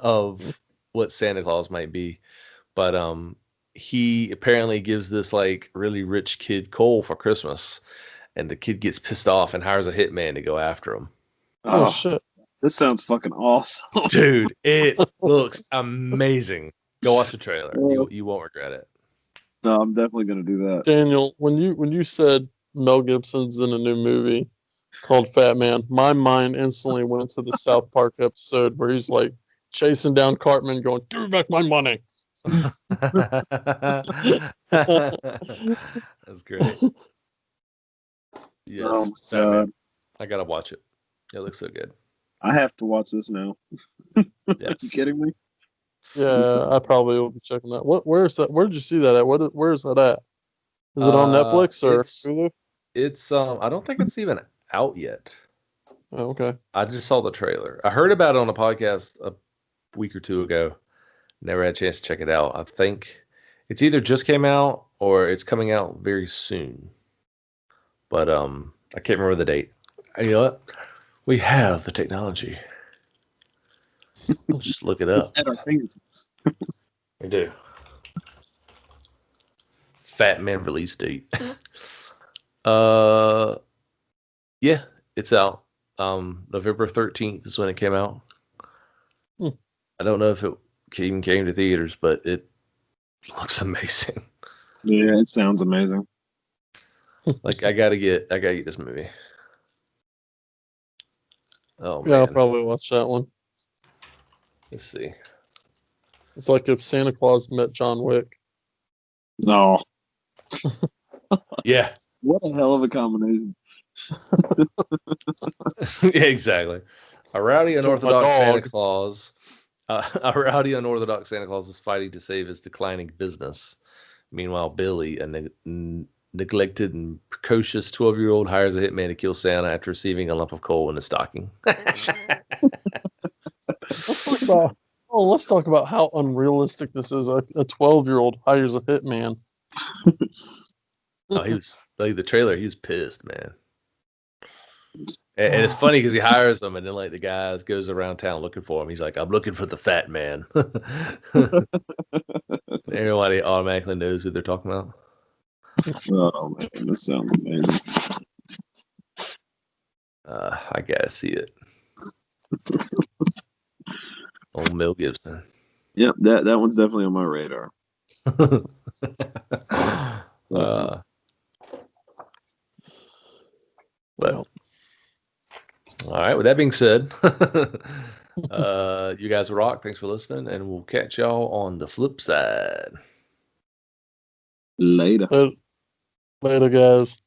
S6: of what Santa Claus might be. But he apparently gives this like really rich kid coal for Christmas, and the kid gets pissed off and hires a hitman to go after him.
S8: Oh shit.
S7: This sounds fucking awesome.
S6: Dude, it looks amazing. Go watch the trailer. You won't regret it.
S7: No, I'm definitely gonna do that.
S8: Daniel, when you said Mel Gibson's in a new movie called Fat Man, my mind instantly went to the South Park episode where he's like chasing down Cartman going, "Give me back my money."
S6: That's great. Yes,
S7: Oh my
S6: Batman. I gotta watch it. It looks so good.
S7: I have to watch this now.
S6: Yes.
S7: Are you kidding me?
S8: Yeah, I probably will be checking that. Where's that? Where did you see that at? Where is that at? Is it on Netflix or Hulu?
S6: It's I don't think it's even out yet.
S8: Oh, okay.
S6: I just saw the trailer. I heard about it on a podcast a week or two ago. Never had a chance to check it out. I think it's either just came out or it's coming out very soon. But I can't remember the date. You know what? We have the technology. We'll just look it up.
S7: It's at our fingertips.
S6: We do. Fat Man release date. Yeah, it's out. November 13th is when it came out. I don't know if it even came to theaters, but it looks amazing.
S7: Yeah, it sounds amazing.
S6: Like I gotta get this movie. Oh man.
S8: Yeah, I'll probably watch that one.
S6: Let's see.
S8: It's like if Santa Claus met John Wick.
S7: No.
S6: Yeah.
S7: What a hell of a combination.
S6: Yeah, exactly. A rowdy unorthodox Santa Claus. A rowdy unorthodox Santa Claus is fighting to save his declining business. Meanwhile, Billy, a neglected and precocious 12-year-old, hires a hitman to kill Santa after receiving a lump of coal in his stocking.
S8: Let's talk about how unrealistic this is. A 12-year-old hires a hitman.
S6: Oh, he was like the trailer. He was pissed, man. And it's funny because he hires them, and then like the guy goes around town looking for him. He's like, "I'm looking for the fat man." Everybody automatically knows who they're talking about.
S7: Oh man, this sounds amazing.
S6: I gotta see it. Old Mel Gibson.
S7: Yep, that one's definitely on my radar.
S8: Well,
S6: all right. With that being said, you guys rock. Thanks for listening, and we'll catch y'all on the flip side.
S7: Later.
S8: Later, guys.